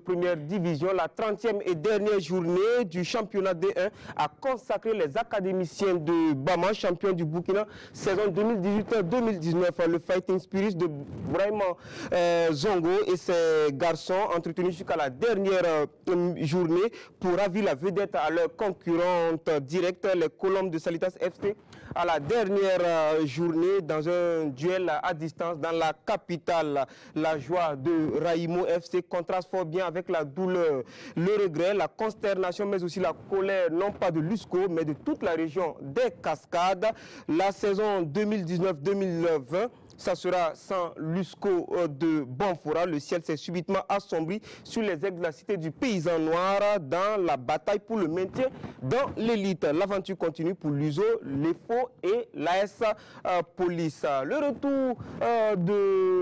première division. La 30e et dernière journée du championnat D1 a consacré les académiciens de Bama, champion du Burkina, saison 2018-2019. Le Fighting Spirit de Brahima Zongo et ses garçons entretenus jusqu'à la dernière journée pour ravir la vedette à leur concurrente directe, les Colombes de Salitas FC, à la dernière journée dans un duel à distance dans la capitale. La joie de Raïmo FC contraste fort bien avec la douleur, le regret, la consternation, mais aussi la colère, non pas de l'USCO, mais de toute la région des Cascades. La saison 2019-2020, ça sera sans l'USCO de Banfora. Le ciel s'est subitement assombri sur les ailes de la cité du paysan noir dans la bataille pour le maintien dans l'élite. L'aventure continue pour l'USO, l'EFO et l'AS Police. Le retour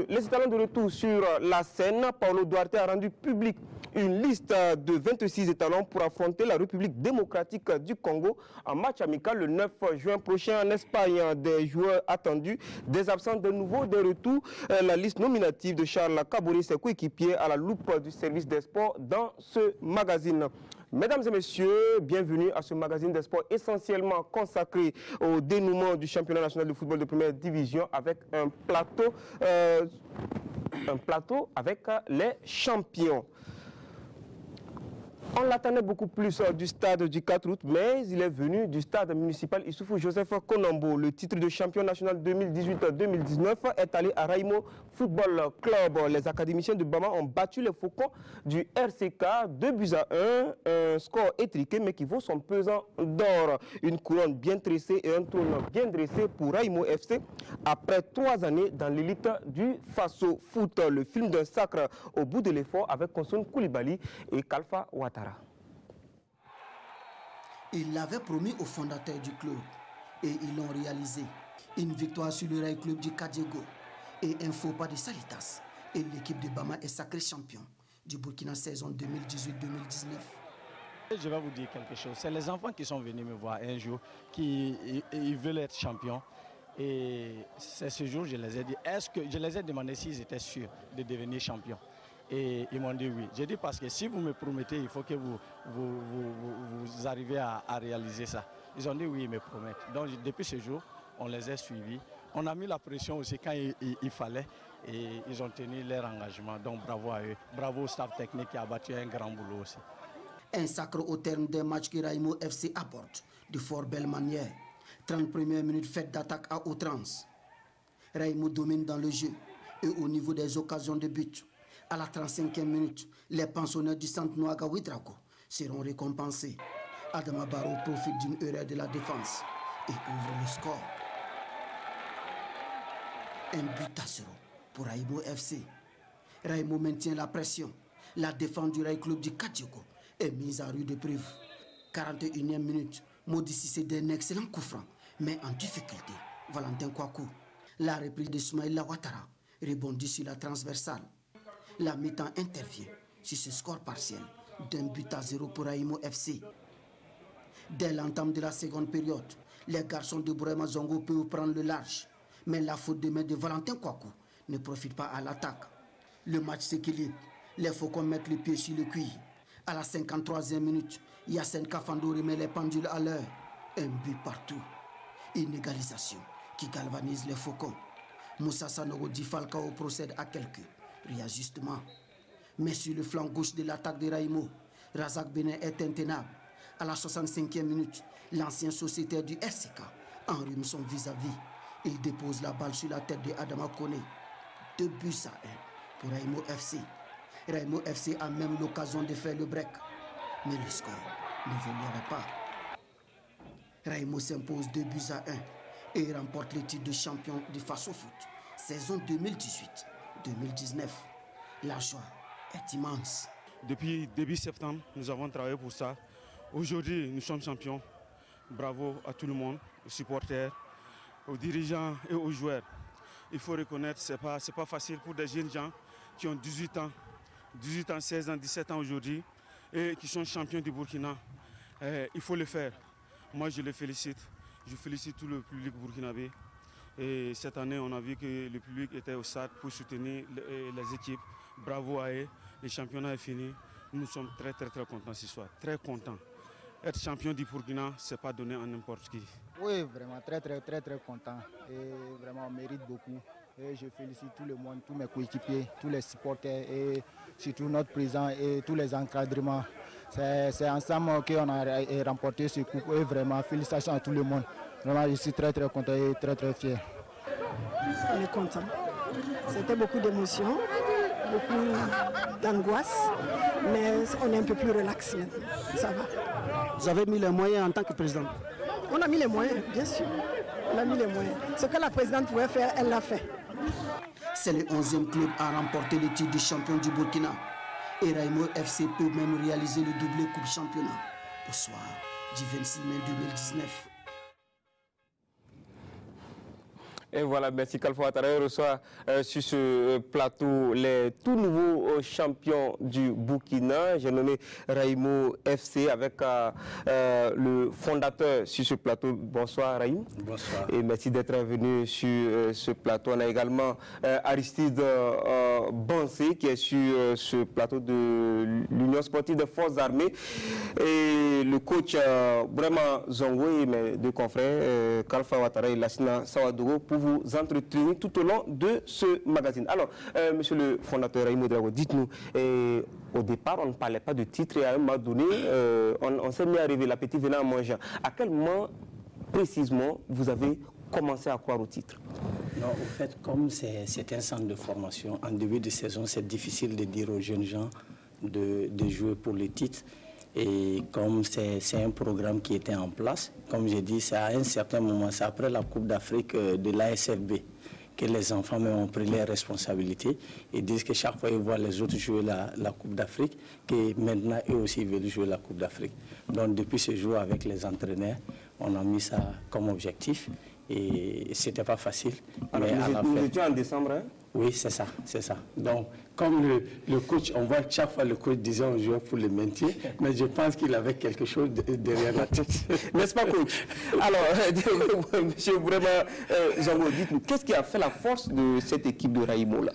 les étalons de retour sur la scène. Paulo Duarte a rendu public une liste de 26 étalons pour affronter la République démocratique du Congo en match amical le 9 juin prochain en Espagne. Des joueurs attendus, des absents, de nouveau des retours. La liste nominative de Charles Kabouri, ses coéquipiers, à la loupe du service des sports dans ce magazine. Mesdames et messieurs, bienvenue à ce magazine des sports essentiellement consacré au dénouement du championnat national de football de première division avec un plateau avec les champions. On l'attendait beaucoup plus du stade du 4 août, mais il est venu du stade municipal Issoufou Joseph Konambo. Le titre de champion national 2018-2019 est allé à Raïmo Football Club. Les académiciens de Bama ont battu les Faucons du RCK 2-1, un score étriqué mais qui vaut son pesant d'or. Une couronne bien tressée et un trône bien dressé pour Raïmo FC après 3 années dans l'élite du Faso Foot. Le film d'un sacre au bout de l'effort avec Konson Koulibaly et Kalfa Ouattara. Il l'avait promis aux fondateurs du club et ils l'ont réalisé. Une victoire sur le Rail Club du Kadiego et un faux pas de Salitas. Et l'équipe de Bama est sacrée champion du Burkina saison 2018-2019. Je vais vous dire quelque chose. C'est les enfants qui sont venus me voir un jour, ils veulent être champions. Et c'est ce jour, je les ai dit, je les ai demandé s'ils étaient sûrs de devenir champions. Et ils m'ont dit oui. J'ai dit parce que si vous me promettez, il faut que vous arrivez à réaliser ça. Ils ont dit oui, ils me promettent. Donc depuis ce jour, on les a suivis. On a mis la pression aussi quand il fallait et ils ont tenu leur engagement. Donc bravo à eux. Bravo au staff technique qui a battu un grand boulot aussi. Un sacre au terme d'un match que Raïmo FC apporte de fort belle manière. 30 premières minutes faites d'attaque à outrance. Raïmo domine dans le jeu et au niveau des occasions de but. À la 35e minute, les pensionnaires du centre Nouaga Ouedraogo seront récompensés. Adama Barrow profite d'une erreur de la défense et ouvre le score. 1-0 pour Raïmo FC. Raïmo maintient la pression. La défense du Rail Club du Kadiego est mise à rude épreuve. 41e minute, Modi Cissé d'un excellent coup franc, mais en difficulté. Valentin Kouakou. La reprise de Soumaïla Ouattara rebondit sur la transversale. La mi-temps intervient sur ce score partiel d'1-0 pour Raïmo FC. Dès l'entame de la seconde période, les garçons de Brahima Zongo peuvent prendre le large. Mais la faute de main de Valentin Kouakou ne profite pas à l'attaque. Le match s'équilibre. Les Faucons mettent le pied sur le cuir. À la 53e minute, Yassine Kafando remet les pendules à l'heure. Un but partout. Une égalisation qui galvanise les Faucons. Moussa Sanogo Di Falcao procède à quelques réajustements. Mais sur le flanc gauche de l'attaque de Raïmo, Razak Benin est intenable. À la 65e minute, l'ancien sociétaire du RCK enrhume son vis-à-vis. Il dépose la balle sur la tête de Adama Kone. 2-1 pour Raïmo FC. Raïmo FC a même l'occasion de faire le break. Mais le score n'évoluera pas. Raïmo s'impose 2-1 et remporte le titre de champion du Faso Foot. Saison 2018-2019. La joie est immense. Depuis début septembre, nous avons travaillé pour ça. Aujourd'hui, nous sommes champions. Bravo à tout le monde, aux supporters, aux dirigeants et aux joueurs. Il faut reconnaître que ce n'est pas facile pour des jeunes gens qui ont 18 ans, 16 ans, 17 ans aujourd'hui et qui sont champions du Burkina. Il faut le faire. Moi, je les félicite. Je félicite tout le public burkinabé. Et cette année, on a vu que le public était au stade pour soutenir les équipes. Bravo à eux. Le championnat est fini. Nous sommes très contents ce soir, très contents. Être champion du Burkina, ce n'est pas donné à n'importe qui. Oui, vraiment très content. Et vraiment, on mérite beaucoup. Et je félicite tout le monde, tous mes coéquipiers, tous les supporters et surtout notre président et tous les encadrements. C'est ensemble qu'on a remporté ce coup. Et vraiment, félicitations à tout le monde. Vraiment, je suis très content et très fier. On est content. C'était beaucoup d'émotions, beaucoup d'angoisse, mais on est un peu plus relax maintenant. Ça va. Vous avez mis les moyens en tant que président? On a mis les moyens, bien sûr. On a mis les moyens. Ce que la présidente pouvait faire, elle l'a fait. C'est le 11e club à remporter le titre de champion du Burkina. Et Raimo FC peut même réaliser le doublé Coupe Championnat au soir du 26 mai 2019. Et voilà, merci Kalfa Ouattara reçoit sur ce plateau les tout nouveaux champions du Burkina. J'ai nommé Raimo FC avec le fondateur sur ce plateau. Bonsoir Raïm. Bonsoir. Et merci d'être venu sur ce plateau. On a également Aristide Bansé qui est sur ce plateau de l'Union sportive des forces armées. Et le coach Brema Zongo et mes deux confrères, Kalfa Ouattara et Lassina Sawadogo, pour vous entretenir tout au long de ce magazine. Alors, monsieur le fondateur Raimo Drago, dites-nous, au départ, on ne parlait pas de titre et à un moment donné, on s'est mis à rêver, l'appétit venant en mangeant. À quel moment, précisément, vous avez commencé à croire au titre? Non, au fait, comme c'est un centre de formation, en début de saison, c'est difficile de dire aux jeunes gens de jouer pour le titre. Et comme c'est un programme qui était en place, comme j'ai dit, c'est à un certain moment, c'est après la Coupe d'Afrique de l'ASFB que les enfants ont pris les responsabilités et disent que chaque fois ils voient les autres jouer la Coupe d'Afrique, que maintenant eux aussi veulent jouer la Coupe d'Afrique. Donc depuis ce jour, avec les entraîneurs, on a mis ça comme objectif et c'était pas facile. Alors, vous étiez en décembre, hein? Oui, c'est ça, c'est ça. Donc, comme le coach, on voit que chaque fois le coach disait on jouait pour le maintien, mais je pense qu'il avait quelque chose derrière la tête. N'est-ce pas, coach? Alors, monsieur vraiment, Zango, dites-nous, qu'est-ce qui a fait la force de cette équipe de Raimo là?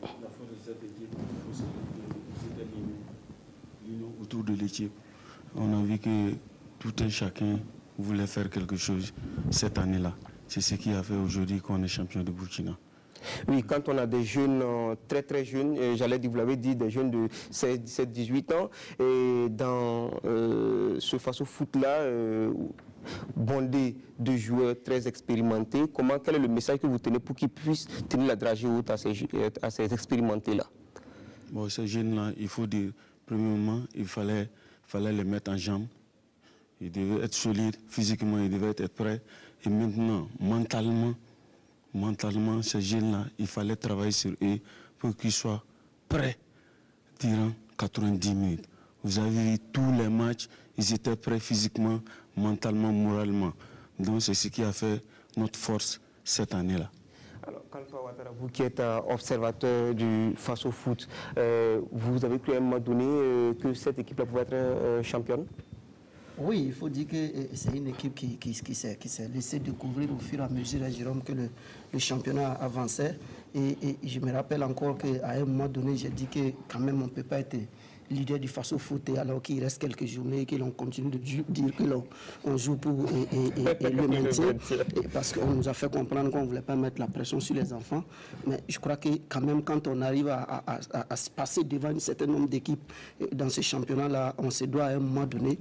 La force de cette équipe, c'était l'union autour de l'équipe. On a vu que tout un chacun voulait faire quelque chose cette année-là. C'est ce qui a fait aujourd'hui qu'on est champion de Burkina. Oui, quand on a des jeunes très jeunes, j'allais dire, vous l'avez dit, des jeunes de 16, 17, 18 ans, et dans ce face-au-foot-là, bondé de joueurs très expérimentés, quel est le message que vous tenez pour qu'ils puissent tenir la dragée haute à ces expérimentés-là? Bon, ces jeunes-là, il faut dire, premièrement, il fallait les mettre en jambes. Ils devaient être solides, physiquement, ils devaient être prêts. Et maintenant, mentalement, ces jeunes-là, il fallait travailler sur eux pour qu'ils soient prêts durant 90 minutes. Vous avez vu tous les matchs, ils étaient prêts physiquement, mentalement, moralement. Donc c'est ce qui a fait notre force cette année-là. Alors, Kalfa Ouattara, vous qui êtes observateur du face au foot, vous avez cru à un moment donné que cette équipe-là pouvait être championne? Oui, il faut dire que c'est une équipe qui s'est laissée découvrir au fur et à mesure, Jérôme, que le championnat avançait. Et je me rappelle encore qu'à un moment donné, j'ai dit que quand même on ne peut pas être leader du face au foot alors qu'il reste quelques journées et que l'on continue de dire que l'on joue pour le maintien. Parce qu'on nous a fait comprendre qu'on ne voulait pas mettre la pression sur les enfants. Mais je crois que quand même quand on arrive à se passer devant un certain nombre d'équipes dans ce championnat-là, on se doit à un moment donné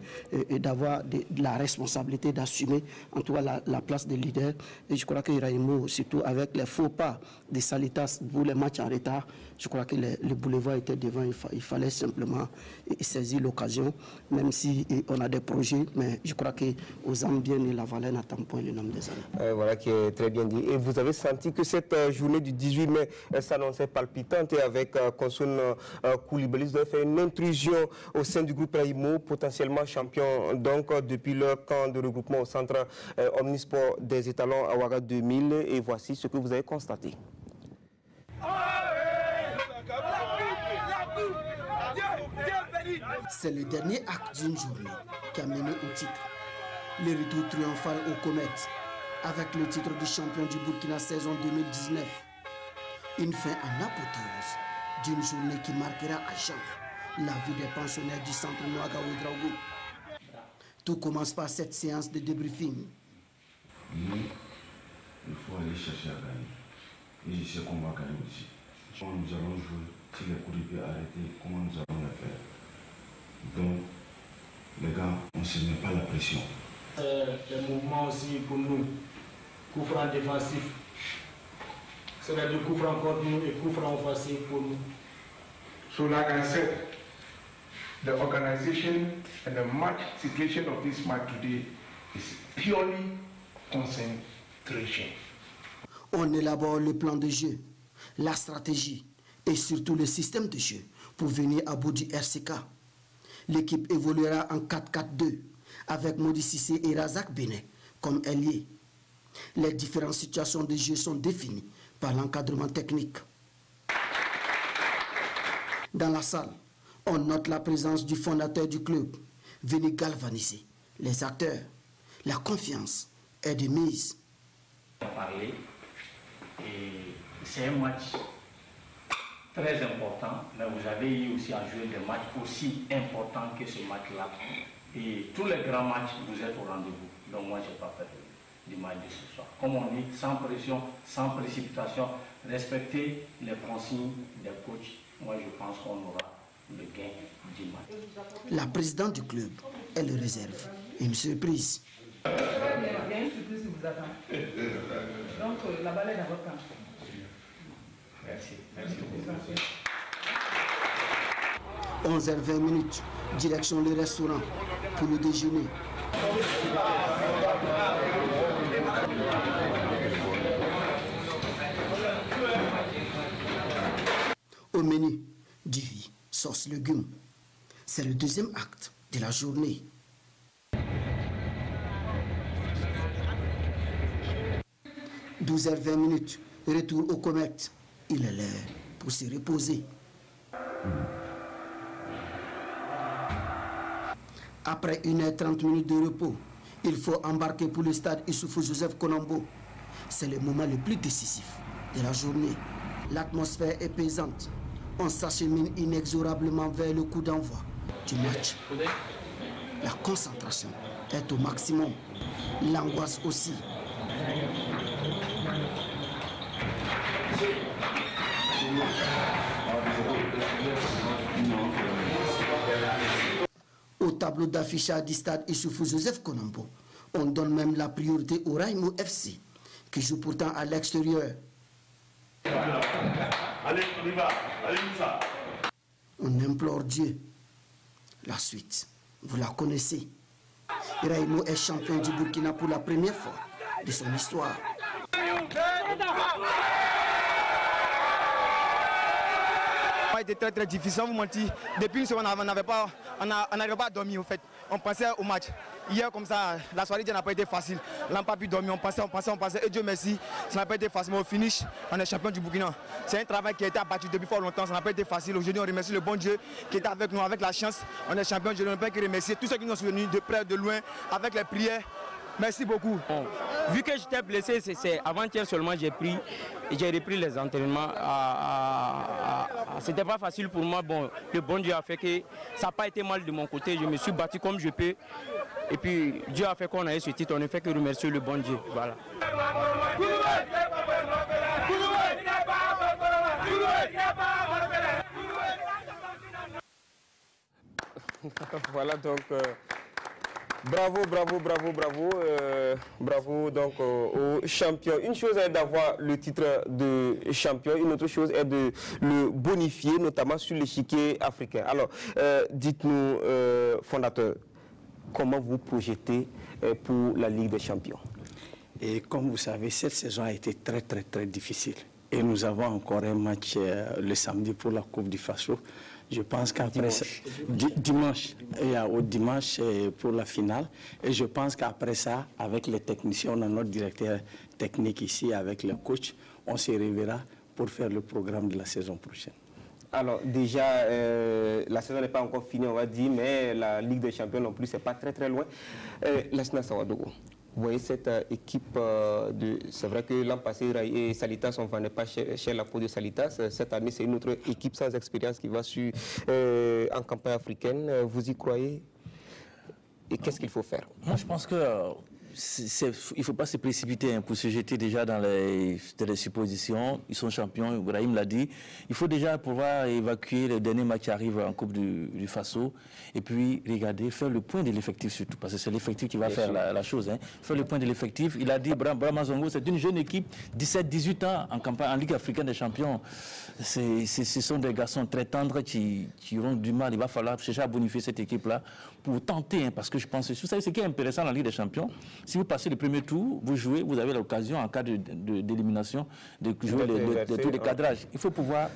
d'avoir de la responsabilité d'assumer en tout cas la place de leader. Et je crois que Raimo, surtout avec les faux pas de Salitas pour les matchs en retard, je crois que le boulevard était devant. Il fallait simplement saisir l'occasion, même si on a des projets, mais je crois qu'aux Zambiens et la Valais n'attendent point le nombre des années. Voilà qui est très bien dit. Et vous avez senti que cette journée du 18 mai s'annonçait palpitante et avec Konsoun Koulibaly, vous avez fait une intrusion au sein du groupe Raimo, potentiellement champion donc depuis leur camp de regroupement au centre Omnisport des Étalons à Ouaga 2000. Et voici ce que vous avez constaté. C'est le dernier acte d'une journée qui a mené au titre. Le retour triomphal aux comètes avec le titre de champion du Burkina saison 2019. Une fin en apothéose d'une journée qui marquera à jamais la vie des pensionnaires du centre Noaga Ouedraogo. Tout commence par cette séance de débriefing. Nous, il faut aller chercher à gagner. Et je sais qu'on va gagner aussi. Comment nous allons jouer, si les coups de pied arrêtés, comment nous allons le faire. Donc, les gars, on ne se met pas la pression. Les mouvements aussi pour nous, coups francs défensifs. C'est-à-dire coups francs contre nous et coups francs offensifs pour nous. So like I said, the organization and the match situation of this match today is purely concentration. On élabore le plan de jeu, la stratégie et surtout le système de jeu pour venir à bout du RCK. L'équipe évoluera en 4-4-2 avec Modi Cissé et Razak Benet comme ailiers. Les différentes situations de jeu sont définies par l'encadrement technique. Dans la salle, on note la présence du fondateur du club, venu galvaniser les acteurs. La confiance est de mise. C'est un match très important, mais vous avez eu aussi à jouer des matchs aussi importants que ce match-là. Et tous les grands matchs, vous êtes au rendez-vous. Donc moi, je n'ai pas fait du match de ce soir. Comme on dit, sans pression, sans précipitation, respecter les consignes des coachs. Moi, je pense qu'on aura le gain du match. La présidente du club, elle le réserve une surprise. Il y a une surprise qui vous attend. Donc, la balle est dans votre camp. Merci. 11h20, direction le restaurant pour le déjeuner. Au menu, du riz, sauce légumes. C'est le deuxième acte de la journée. « 12h20, retour au Comète. Il est l'heure pour se reposer. Après 1h30 de repos, il faut embarquer pour le stade Issoufou Joseph Konombo. C'est le moment le plus décisif de la journée. L'atmosphère est pesante. On s'achemine inexorablement vers le coup d'envoi du match. La concentration est au maximum. L'angoisse aussi. Au tableau d'affichage du stade Issoufou Joseph Konombo, on donne même la priorité au Raimo FC, qui joue pourtant à l'extérieur. On implore Dieu. La suite, vous la connaissez. Raimo est champion du Burkina pour la première fois de son histoire. C'était très très difficile, sans vous mentir. Depuis une semaine, on n'arrivait pas à dormir en fait. On pensait au match. Hier comme ça, la soirée n'a pas été facile. Là, on n'a pas pu dormir, on pensait. Et Dieu merci, ça n'a pas été facile. Mais au finish, on est champion du Burkina. C'est un travail qui a été abattu depuis fort longtemps, ça n'a pas été facile. Aujourd'hui, on remercie le bon Dieu qui est avec nous, avec la chance. On est champion, je ne peux que remercier tous ceux qui nous sont venus de près, de loin, avec les prières. Merci beaucoup. Bon, vu que j'étais blessé, c'est avant-hier seulement j'ai repris les entraînements. C'était pas facile pour moi. Bon, le bon Dieu a fait que ça n'a pas été mal de mon côté. Je me suis battu comme je peux. Et puis Dieu a fait qu'on ait ce titre. On ne fait que remercier le bon Dieu. Voilà. Voilà donc. Bravo donc aux champions. Une chose est d'avoir le titre de champion, une autre chose est de le bonifier, notamment sur l'échiquier africain. Alors, dites-nous, fondateur, comment vous projetez pour la Ligue des Champions? Et comme vous savez, cette saison a été très difficile. Et nous avons encore un match le samedi pour la Coupe du Faso. Je pense qu'après dimanche, au dimanche pour la finale. Et je pense qu'après ça, avec les techniciens, on a notre directeur technique ici, avec le coach, on se reverra pour faire le programme de la saison prochaine. Alors déjà, la saison n'est pas encore finie, on va dire, mais la Ligue des Champions non plus, c'est pas très loin. Laissez-nous savoir, Dogo. Vous voyez cette équipe, c'est vrai que l'an passé, Rai et Salitas, on ne vendait pas chez la peau de Salitas. Cette année, c'est une autre équipe sans expérience qui va en campagne africaine. Vous y croyez? Et qu'est-ce qu'il faut faire? Moi, je pense que il ne faut pas se précipiter pour se jeter déjà dans les suppositions. Ils sont champions, Ibrahim l'a dit. Il faut déjà pouvoir évacuer le dernier match qui arrive en Coupe du Faso. Et puis, regarder, faire le point de l'effectif surtout. Parce que c'est l'effectif qui va faire la chose. Hein. Faire le point de l'effectif. Il a dit, Brahma Zongo, c'est une jeune équipe, 17-18 ans, en Ligue africaine des champions. Ce sont des garçons très tendres qui auront du mal. Il va falloir chercher à bonifier cette équipe-là pour tenter. Hein, parce que je pense que vous savez, ce qui est intéressant dans la Ligue des champions, si vous passez le premier tour, vous jouez, vous avez l'occasion, en cas d'élimination, de jouer tous les cadrages. Il faut pouvoir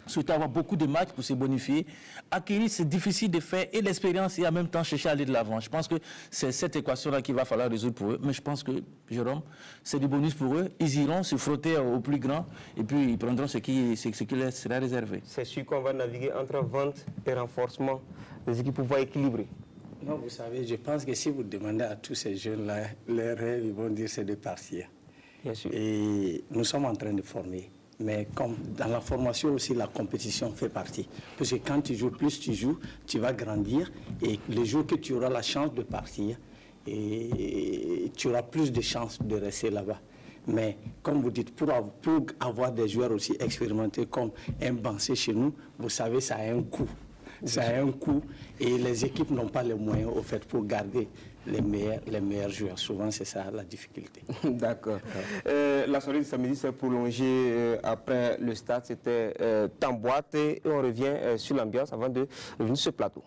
surtout avoir beaucoup de matchs pour se bonifier. Acquérir, c'est difficile de faire, et l'expérience, et en même temps chercher à aller de l'avant. Je pense que c'est cette équation-là qu'il va falloir résoudre pour eux. Mais je pense que, Jérôme, c'est du bonus pour eux. Ils iront se frotter au plus grand, et puis ils prendront ce qui leur sera réservé. C'est sûr qu'on va naviguer entre vente et renforcement. Les équipes vont équilibrer. Non, vous savez, je pense que si vous demandez à tous ces jeunes-là, leurs rêves, ils vont dire c'est de partir. Bien sûr. Et nous sommes en train de former. Mais comme dans la formation aussi, la compétition fait partie. Parce que quand tu joues, plus tu joues, tu vas grandir. Et les jours que tu auras la chance de partir, et tu auras plus de chances de rester là-bas. Mais comme vous dites, pour avoir des joueurs aussi expérimentés comme Mbansé chez nous, vous savez, ça a un coût. Ça a un coût et les équipes n'ont pas les moyens au fait pour garder les meilleurs joueurs. Souvent, c'est ça la difficulté. D'accord. La soirée de samedi s'est prolongée après le stade. C'était en boîte et on revient sur l'ambiance avant de revenir sur ce plateau.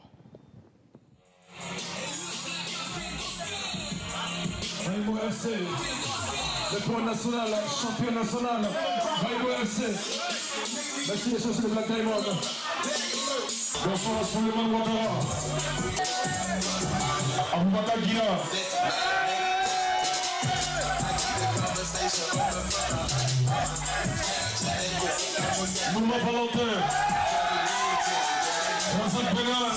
Raïbo FC, le point national, champion national, Raïbo FC. Merci les choses de Black Diamond. Bonsoir à Suleiman Ouattara, Aboubakar Guina, Mouma Valentin, Razak Benin,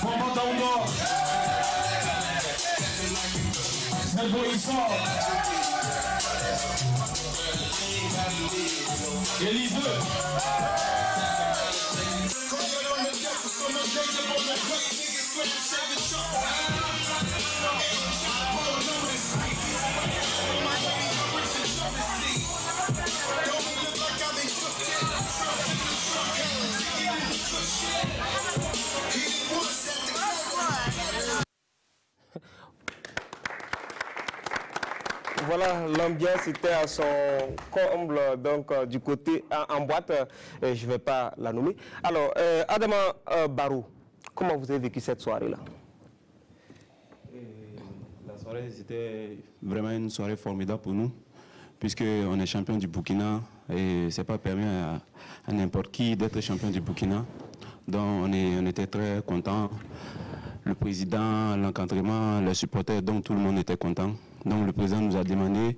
Bamba Daouda, Zelbo Issa, Élise. Voilà, l'ambiance était à son comble, donc du côté en boîte, je ne vais pas la nommer. Alors, Adama Barou, comment vous avez vécu cette soirée-là? La soirée, c'était vraiment une soirée formidable pour nous, puisqu'on est champion du Burkina et ce n'est pas permis à n'importe qui d'être champion du Burkina. Donc on était très contents. Le président, l'encadrement, les supporters, donc tout le monde était content. Donc le président nous a demandé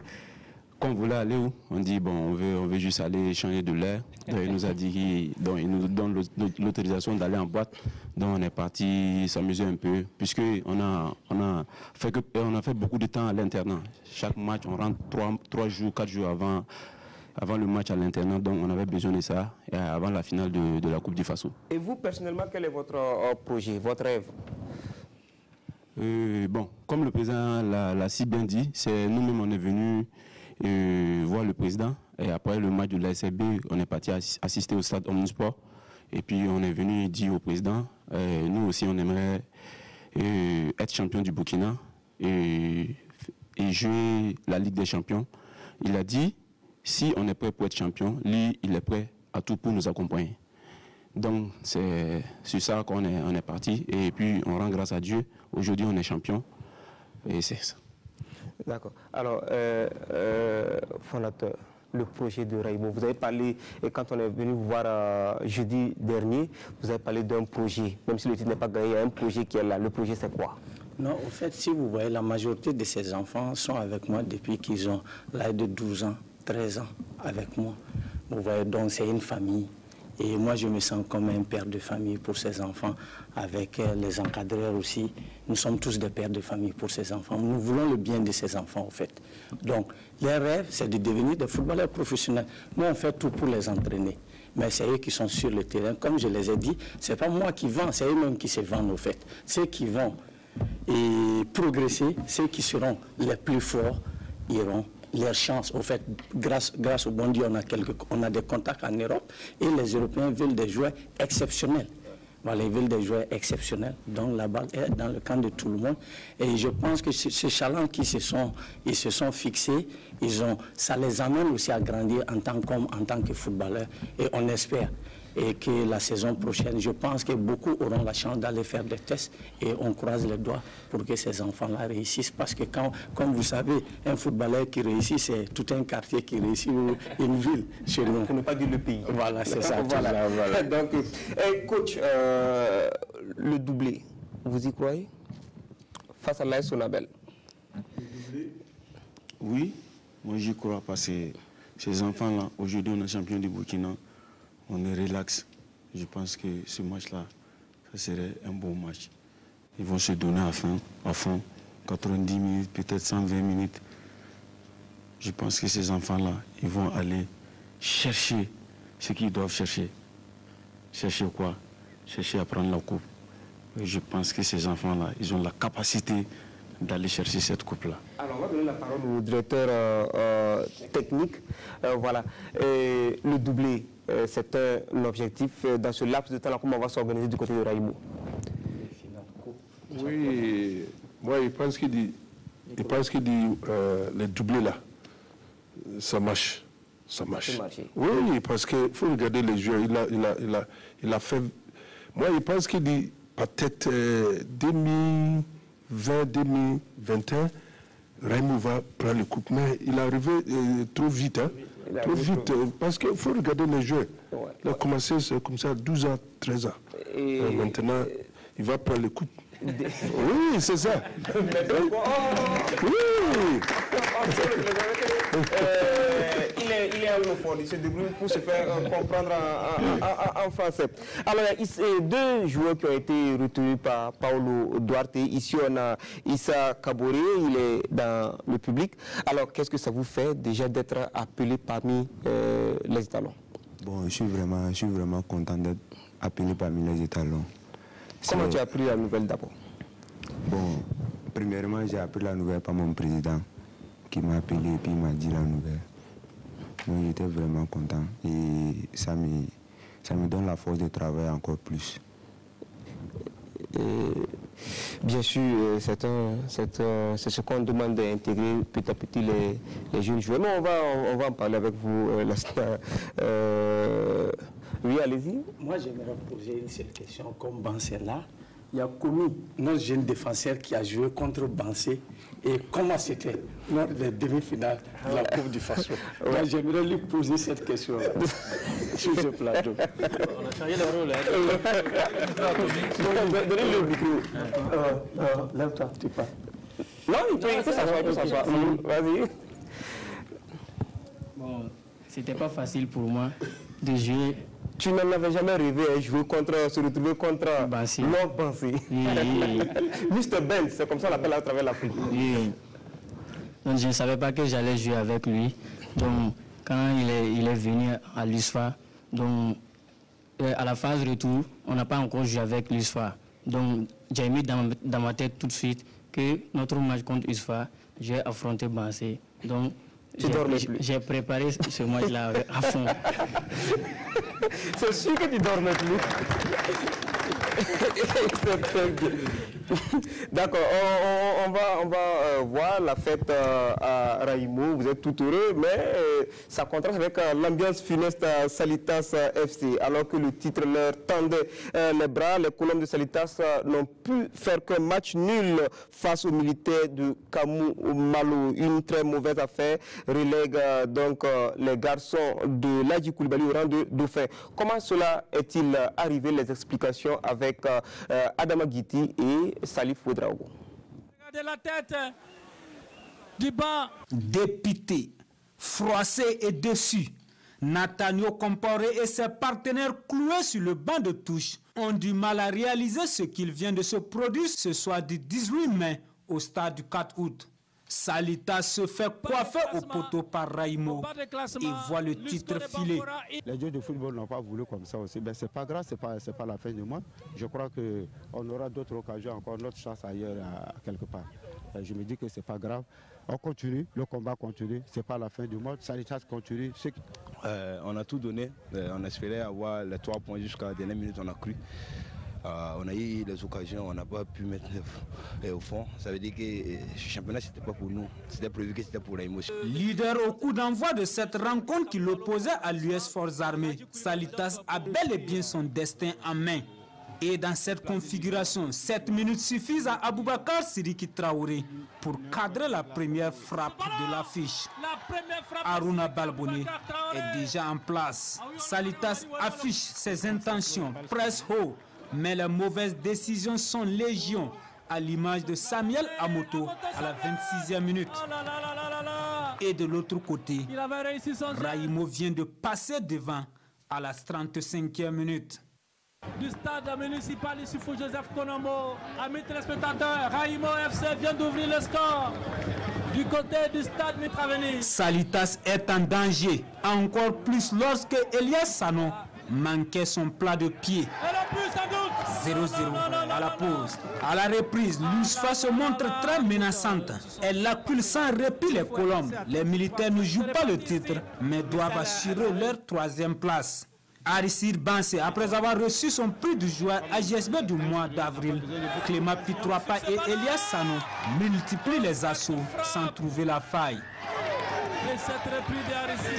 qu'on voulait aller où. On dit bon, on veut juste aller changer de l'air. Donc il nous a dit, donc il nous donne l'autorisation d'aller en boîte. Donc on est parti s'amuser un peu, puisqu'on a fait beaucoup de temps à l'internat. Chaque match, on rentre 3 jours, 4 jours avant le match à l'internat, donc on avait besoin de ça avant la finale de la Coupe du Faso. Et vous, personnellement, quel est votre projet, votre rêve? Bon, comme le président l'a si bien dit, c'est nous-mêmes on est venus voir le président et après le match de l'ASB, on est parti assister au stade Omnisport et puis on est venu dire au président, nous aussi on aimerait être champion du Burkina et jouer la Ligue des Champions. Il a dit, si on est prêt pour être champion, lui il est prêt à tout pour nous accompagner. Donc c'est sur ça qu'on est parti et puis on rend grâce à Dieu. Aujourd'hui on est champion et c'est ça. D'accord. Alors, fondateur, le projet de Raïbo, vous avez parlé, et quand on est venu vous voir jeudi dernier, vous avez parlé d'un projet, même si le titre n'est pas gagné, il y a un projet qui est là. Le projet c'est quoi? Non, au fait, si vous voyez, la majorité de ces enfants sont avec moi depuis qu'ils ont l'âge de 12 ans, 13 ans avec moi. Vous voyez, donc c'est une famille. Et moi, je me sens comme un père de famille pour ces enfants, avec les encadreurs aussi. Nous sommes tous des pères de famille pour ces enfants. Nous voulons le bien de ces enfants, en fait. Donc, leur rêve, c'est de devenir des footballeurs professionnels. Nous, on fait tout pour les entraîner. Mais c'est eux qui sont sur le terrain. Comme je les ai dit, ce n'est pas moi qui vends, c'est eux-mêmes qui se vendent, au fait. Ceux qui vont progresser, ceux qui seront les plus forts, iront. Leur chance, au fait, grâce au bon Dieu, on a des contacts en Europe et les Européens veulent des joueurs exceptionnels. Voilà, ils veulent des joueurs exceptionnels. Donc la balle est dans le camp de tout le monde. Et je pense que ce challenge qu'ils se sont fixés, ça les amène aussi à grandir en tant que footballeurs. Et on espère que la saison prochaine, je pense que beaucoup auront la chance d'aller faire des tests et on croise les doigts pour que ces enfants-là réussissent. Parce que comme vous savez, un footballeur qui réussit, c'est tout un quartier qui réussit, une ville chez nous. Pour ne pas dire le pays. Voilà, c'est ça. Voilà. Donc, coach, le doublé, vous y croyez face à l'AS Sonabel? Oui, moi j'y crois parce que ces enfants-là, aujourd'hui on est champion du Burkina. On est relax. Je pense que ce match-là, ça serait un bon match. Ils vont se donner à fond, 90 minutes, peut-être 120 minutes. Je pense que ces enfants-là, ils vont aller chercher ce qu'ils doivent chercher. Chercher quoi? Chercher à prendre la coupe. Et je pense que ces enfants-là, ils ont la capacité d'aller chercher cette coupe-là. Alors, on va donner la parole au directeur technique. Voilà. Le doublé. C'est un objectif dans ce laps de temps, comment on va s'organiser du côté de Raïmo? Oui, moi je pense qu'il dit, les doublés là, ça marche. Ça marche. Oui, parce qu'il faut regarder les joueurs. Il a fait. Moi je pense qu'il dit peut-être 2020, 2021, Raïmo va prendre le coupe, mais il est arrivé trop vite. Hein? Trop vite, parce qu'il faut regarder les jeux. Il a commencé comme ça, 12 ans, 13 ans. Et maintenant, il va prendre les coupes. Oui, c'est ça. Oui. Il est anglophone, il se débrouille pour se faire comprendre en français. Alors, il y a deux joueurs qui ont été retenus par Paolo Duarte. Ici, on a Issa Kaboré, il est dans le public. Alors, qu'est-ce que ça vous fait déjà d'être appelé parmi les étalons? Bon, je suis vraiment content d'être appelé parmi les étalons. Comment tu as appris la nouvelle d'abord? Bon, premièrement, j'ai appris la nouvelle par mon président qui m'a appelé et puis il m'a dit la nouvelle. Donc j'étais vraiment content et ça me donne la force de travailler encore plus. Bien sûr, c'est ce qu'on demande d'intégrer petit à petit les jeunes joueurs. Mais on va en parler avec vous, oui, allez-y. Moi, j'aimerais poser une seule question. Comme Bansé là, il y a Koumi, notre jeune défenseur qui a joué contre Bansé. Et comment c'était lors des demi-finales de la Coupe du Faso? Moi, j'aimerais lui poser cette question sur ce plateau. On a changé le rôle. Donnez le micro. Lève-toi, tu parles. Non, il peut s'asseoir. Vas-y. Bon, c'était pas facile pour moi de jouer. Tu n'en avais jamais rêvé, se retrouver contre Bansé. Non Bansé. Mr. Ben, c'est comme ça on l'appelle à travers l'Afrique. Oui. Donc je ne savais pas que j'allais jouer avec lui. Donc quand il est venu à l'USFA, donc à la phase retour, on n'a pas encore joué avec l'USFA. Donc j'ai mis dans ma tête tout de suite que notre match contre l'USFA, j'ai affronté Bansé. Donc j'ai préparé ce match-là à fond. C'est sûr que tu dormais plus. D'accord, on va voir la fête à Raïmo. Vous êtes tout heureux, mais ça contraste avec l'ambiance funeste à Salitas FC. Alors que le titre leur tendait les bras, les colonnes de Salitas n'ont pu faire qu'un match nul face aux militaires de Kamou Malo. Une très mauvaise affaire relègue donc les garçons de Ladji Koulibaly au rang de dauphin. Comment cela est-il arrivé? Les explications avec Adama Guiti et Salif Ouedraogo. Regardez la tête du banc. Dépité, froissé et déçu, Nathaniel Compaoré et ses partenaires cloués sur le banc de touche ont du mal à réaliser ce qu'il vient de se produire ce soir du 18 mai au stade du 4 août. Salitas se fait coiffer au poteau par Raimo et voit le titre filer. Les joueurs de football n'ont pas voulu comme ça aussi. Mais c'est pas grave, c'est pas la fin du mois. Je crois qu'on aura d'autres occasions, encore notre chance ailleurs quelque part. Je me dis que c'est pas grave. On continue, le combat continue. C'est pas la fin du mois. Salitas continue. On a tout donné. On espérait avoir les 3 points jusqu'à la dernière minute. On a cru. On a eu les occasions, on n'a pas pu mettre au fond. Ça veut dire que ce championnat, ce n'était pas pour nous. C'était prévu que c'était pour l'émotion. Leader au coup d'envoi de cette rencontre qui l'opposait à l'US Forces Armées, Salitas a bel et bien son destin en main. Et dans cette configuration, 7 minutes suffisent à Aboubakar Sidiki Traoré pour cadrer la première frappe de l'affiche. Aruna Balboni est déjà en place. Salitas affiche ses intentions, presse haut. Mais les mauvaises décisions sont légion, à l'image de Samuel Amoto à la 26e minute. Et de l'autre côté, Raimo vient de passer devant à la 35e minute. Du stade municipal ici, Joseph Konombo, amis téléspectateurs, Raimo FC vient d'ouvrir le score du côté du stade Mitraveni. Salitas est en danger, encore plus lorsque Elias Sano manquait son plat de pied. 0-0 à la pause. À la reprise, l'USFA se montre très menaçante. Elle accule sans répit les Colombes. Les militaires ne jouent pas le titre, mais doivent assurer leur 3e place. Aristide Bansé, après avoir reçu son prix du joueur AGSB du mois d'avril, Clément Pitroapa et Elias Sano multiplient les assauts sans trouver la faille.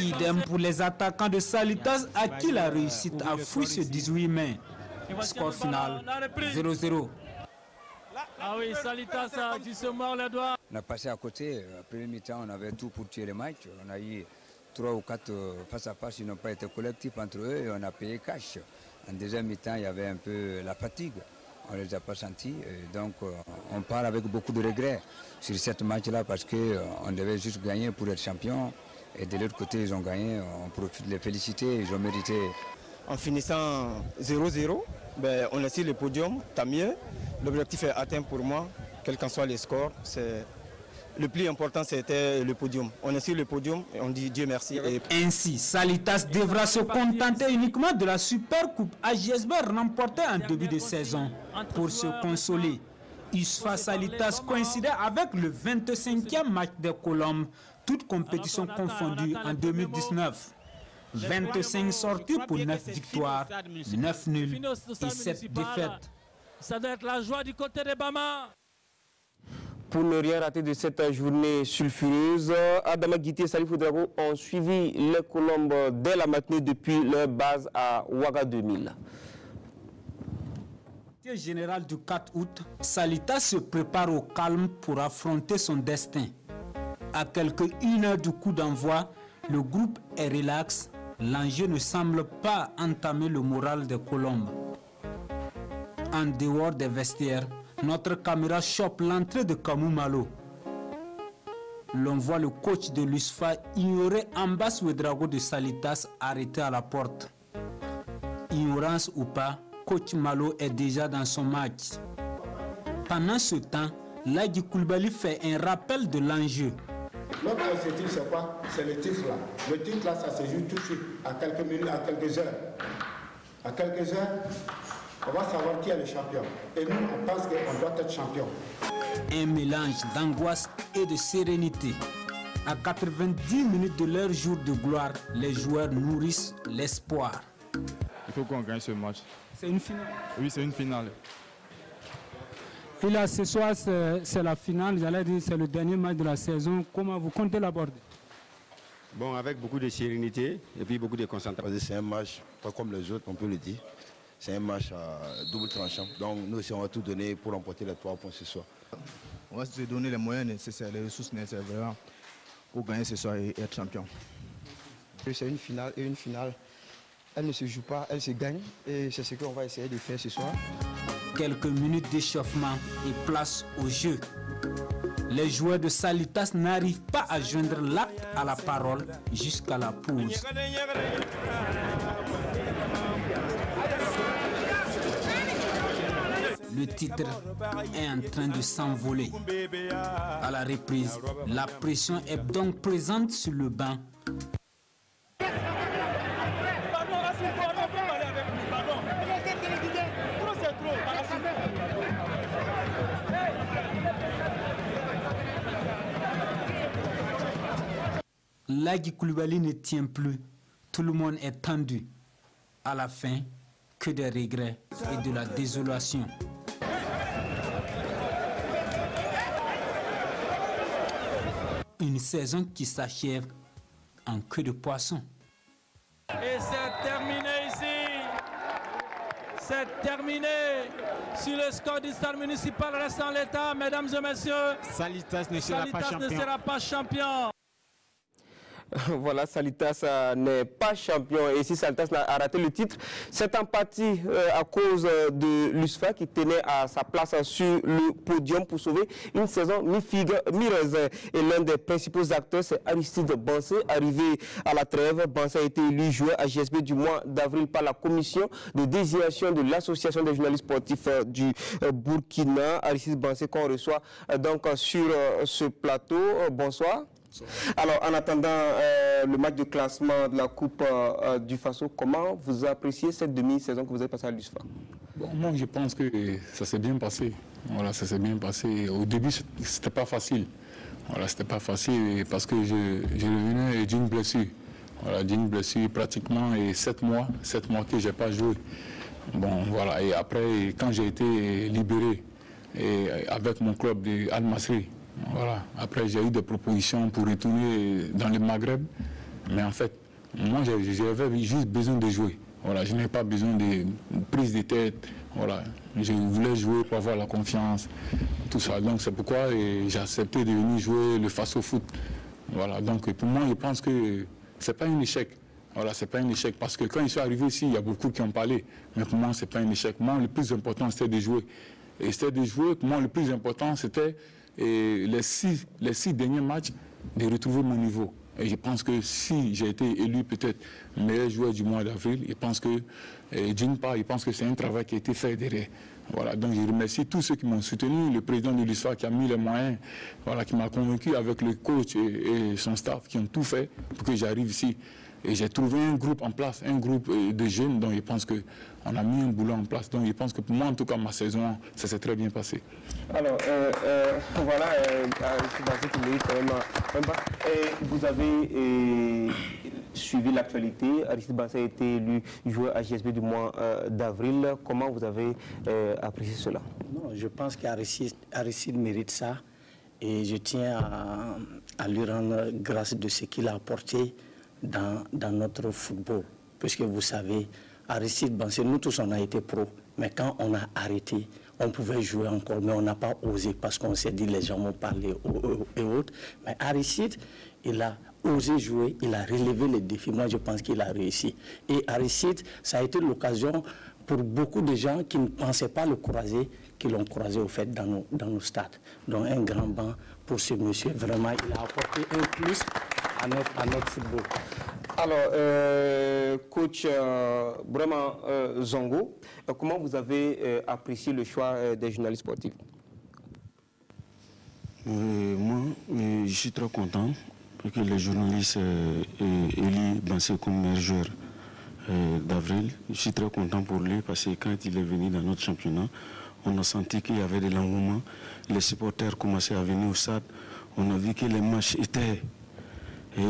Idem pour les attaquants de Salitas à qui la réussite a fui ce 18 mai. Score final 0-0. Ah oui, Salitas qui se mord les doigts. On a passé à côté. À premier mi-temps, on avait tout pour tuer le match. On a eu 3 ou 4 face à face, ils n'ont pas été collectifs entre eux et on a payé cash. En deuxième mi-temps, il y avait un peu la fatigue. On ne les a pas sentis. Donc, on part avec beaucoup de regrets sur cette match-là parce qu'on devait juste gagner pour être champion. Et de l'autre côté, ils ont gagné. On profite de les féliciter. Ils ont mérité. En finissant 0-0, ben, on est sur le podium, tant mieux. L'objectif est atteint pour moi, quel qu'en soit les scores. Le plus important, c'était le podium. On est sur le podium et on dit Dieu merci. Ainsi, Salitas devra se contenter uniquement de la Super Coupe AGSB remportée en début de saison pour se consoler. USFA Salitas coïncidait avec le 25e match des Colombes, toutes compétitions confondues en 2019. 25 sorties pour 9 victoires, 9 nuls et 7 défaites. Ça doit être la joie du côté de Bama. Pour ne rien rater de cette journée sulfureuse, Adama Guité et Salifou Drago ont suivi les Colombes dès la matinée depuis leur base à Ouaga 2000. Général du 4 août, Salitas se prépare au calme pour affronter son destin. À quelques 1 heure du coup d'envoi, le groupe est relax. L'enjeu ne semble pas entamer le moral des Colombes. En dehors des vestiaires, notre caméra chope l'entrée de Kamou Malo. L'on voit le coach de l'USFA ignorer Ambas Ouedraogo de Salitas arrêté à la porte. Ignorance ou pas, coach Malo est déjà dans son match. Pendant ce temps, Ladi Koulibaly fait un rappel de l'enjeu. Notre objectif, c'est quoi? C'est le titre là. Le titre là, ça se joue tout de suite, à quelques minutes, à quelques heures. À quelques heures, on va savoir qui est le champion. Et nous, on pense qu'on doit être champion. Un mélange d'angoisse et de sérénité. À 90 minutes de leur jour de gloire, les joueurs nourrissent l'espoir. Il faut qu'on gagne ce match. C'est une finale? Oui, c'est une finale. Et là, ce soir, c'est la finale. J'allais dire c'est le dernier match de la saison. Comment vous comptez l'aborder? Bon, avec beaucoup de sérénité et puis beaucoup de concentration. C'est un match, pas comme les autres, on peut le dire. C'est un match à double tranchant. Donc nous aussi, on va tout donner pour remporter les 3 points ce soir. On va se donner les moyens nécessaires, les ressources nécessaires vraiment pour gagner ce soir et être champion. C'est une finale et une finale, elle ne se joue pas, elle se gagne. Et c'est ce qu'on va essayer de faire ce soir. Quelques minutes d'échauffement et place au jeu. Les joueurs de Salitas n'arrivent pas à joindre l'acte à la parole jusqu'à la pause. Le titre est en train de s'envoler. À la reprise, la pression est donc présente sur le banc. Lagui Coulibaly ne tient plus. Tout le monde est tendu. À la fin, que des regrets et de la désolation. Une saison qui s'achève en queue de poisson. Et c'est terminé ici. C'est terminé. Si le score du stade municipal reste en l'état, mesdames et messieurs, Salitas ne sera pas champion. Voilà, Salitas n'est pas champion. Et si Salitas a raté le titre, c'est en partie à cause de l'USFA qui tenait à sa place sur le podium pour sauver une saison mi-figue, mi-raisin. Et l'un des principaux acteurs, c'est Aristide Bansé. Arrivé à la trêve, Bansé a été élu joueur à GSB du mois d'avril par la commission de désignation de l'Association des journalistes sportifs du Burkina. Aristide Bansé qu'on reçoit donc sur ce plateau. Bonsoir. Alors, en attendant le match de classement de la Coupe du Faso, comment vous appréciez cette demi-saison que vous avez passée à l'USFA? Bon, moi, je pense que ça s'est bien passé. Voilà, ça s'est bien passé. Au début, c'était pas facile. Voilà, c'était pas facile parce que je revenais d'une blessure. Voilà, d'une blessure pratiquement et 7 mois que j'ai pas joué. Bon, voilà. Et après, quand j'ai été libéré et avec mon club de Al-Masri, voilà. Après, j'ai eu des propositions pour retourner dans le Maghreb. Mais en fait, moi, j'avais juste besoin de jouer. Voilà, je n'ai pas besoin de prise de tête. Voilà. Je voulais jouer pour avoir la confiance, tout ça. Donc, c'est pourquoi j'ai accepté de venir jouer le Faso Foot. Voilà. Donc, pour moi, je pense que ce n'est pas un échec. Voilà, c'est pas un échec. Parce que quand ils sont arrivés ici, il y a beaucoup qui ont parlé. Mais pour moi, ce n'est pas un échec. Moi, le plus important, c'était de jouer. Et c'était de jouer. Pour moi, le plus important, c'était les six derniers matchs, de retrouver mon niveau. Et je pense que si j'ai été élu peut-être meilleur joueur du mois d'avril, je pense que, d'une part, je pense que c'est un travail qui a été fait derrière. Voilà, donc je remercie tous ceux qui m'ont soutenu, le président de l'USFA qui a mis les moyens, voilà, qui m'a convaincu avec le coach et son staff qui ont tout fait pour que j'arrive ici. Et j'ai trouvé un groupe en place, un groupe de jeunes, donc je pense qu'on a mis un boulot en place. Donc je pense que pour moi, en tout cas, ma saison, ça s'est très bien passé. Alors, voilà, vous avez suivi l'actualité. Aristide Bansé a été élu joueur à GSB du mois d'avril. Comment vous avez apprécié cela? Non, je pense qu'Aristide mérite ça. Et je tiens à lui rendre grâce de ce qu'il a apporté dans notre football. Puisque vous savez, Aristide Bansé, nous tous on a été pro, mais quand on a arrêté, on pouvait jouer encore, mais on n'a pas osé parce qu'on s'est dit les gens vont parler et autres. Mais Aristide, il a osé jouer, il a relevé les défis. Moi, je pense qu'il a réussi. Et Aristide, ça a été l'occasion pour beaucoup de gens qui ne pensaient pas le croiser, qui l'ont croisé au fait dans nos stades. Donc un grand banc pour ce monsieur. Vraiment, il a apporté un plus à notre football. Alors, coach vraiment Zongo, comment vous avez apprécié le choix des journalistes sportifs? Moi, je suis très content que les journalistes aient élu Bansé comme meilleur joueur d'avril. Je suis très content pour lui parce que quand il est venu dans notre championnat, on a senti qu'il y avait de l'engouement. Les supporters commençaient à venir au stade. On a vu que les matchs étaient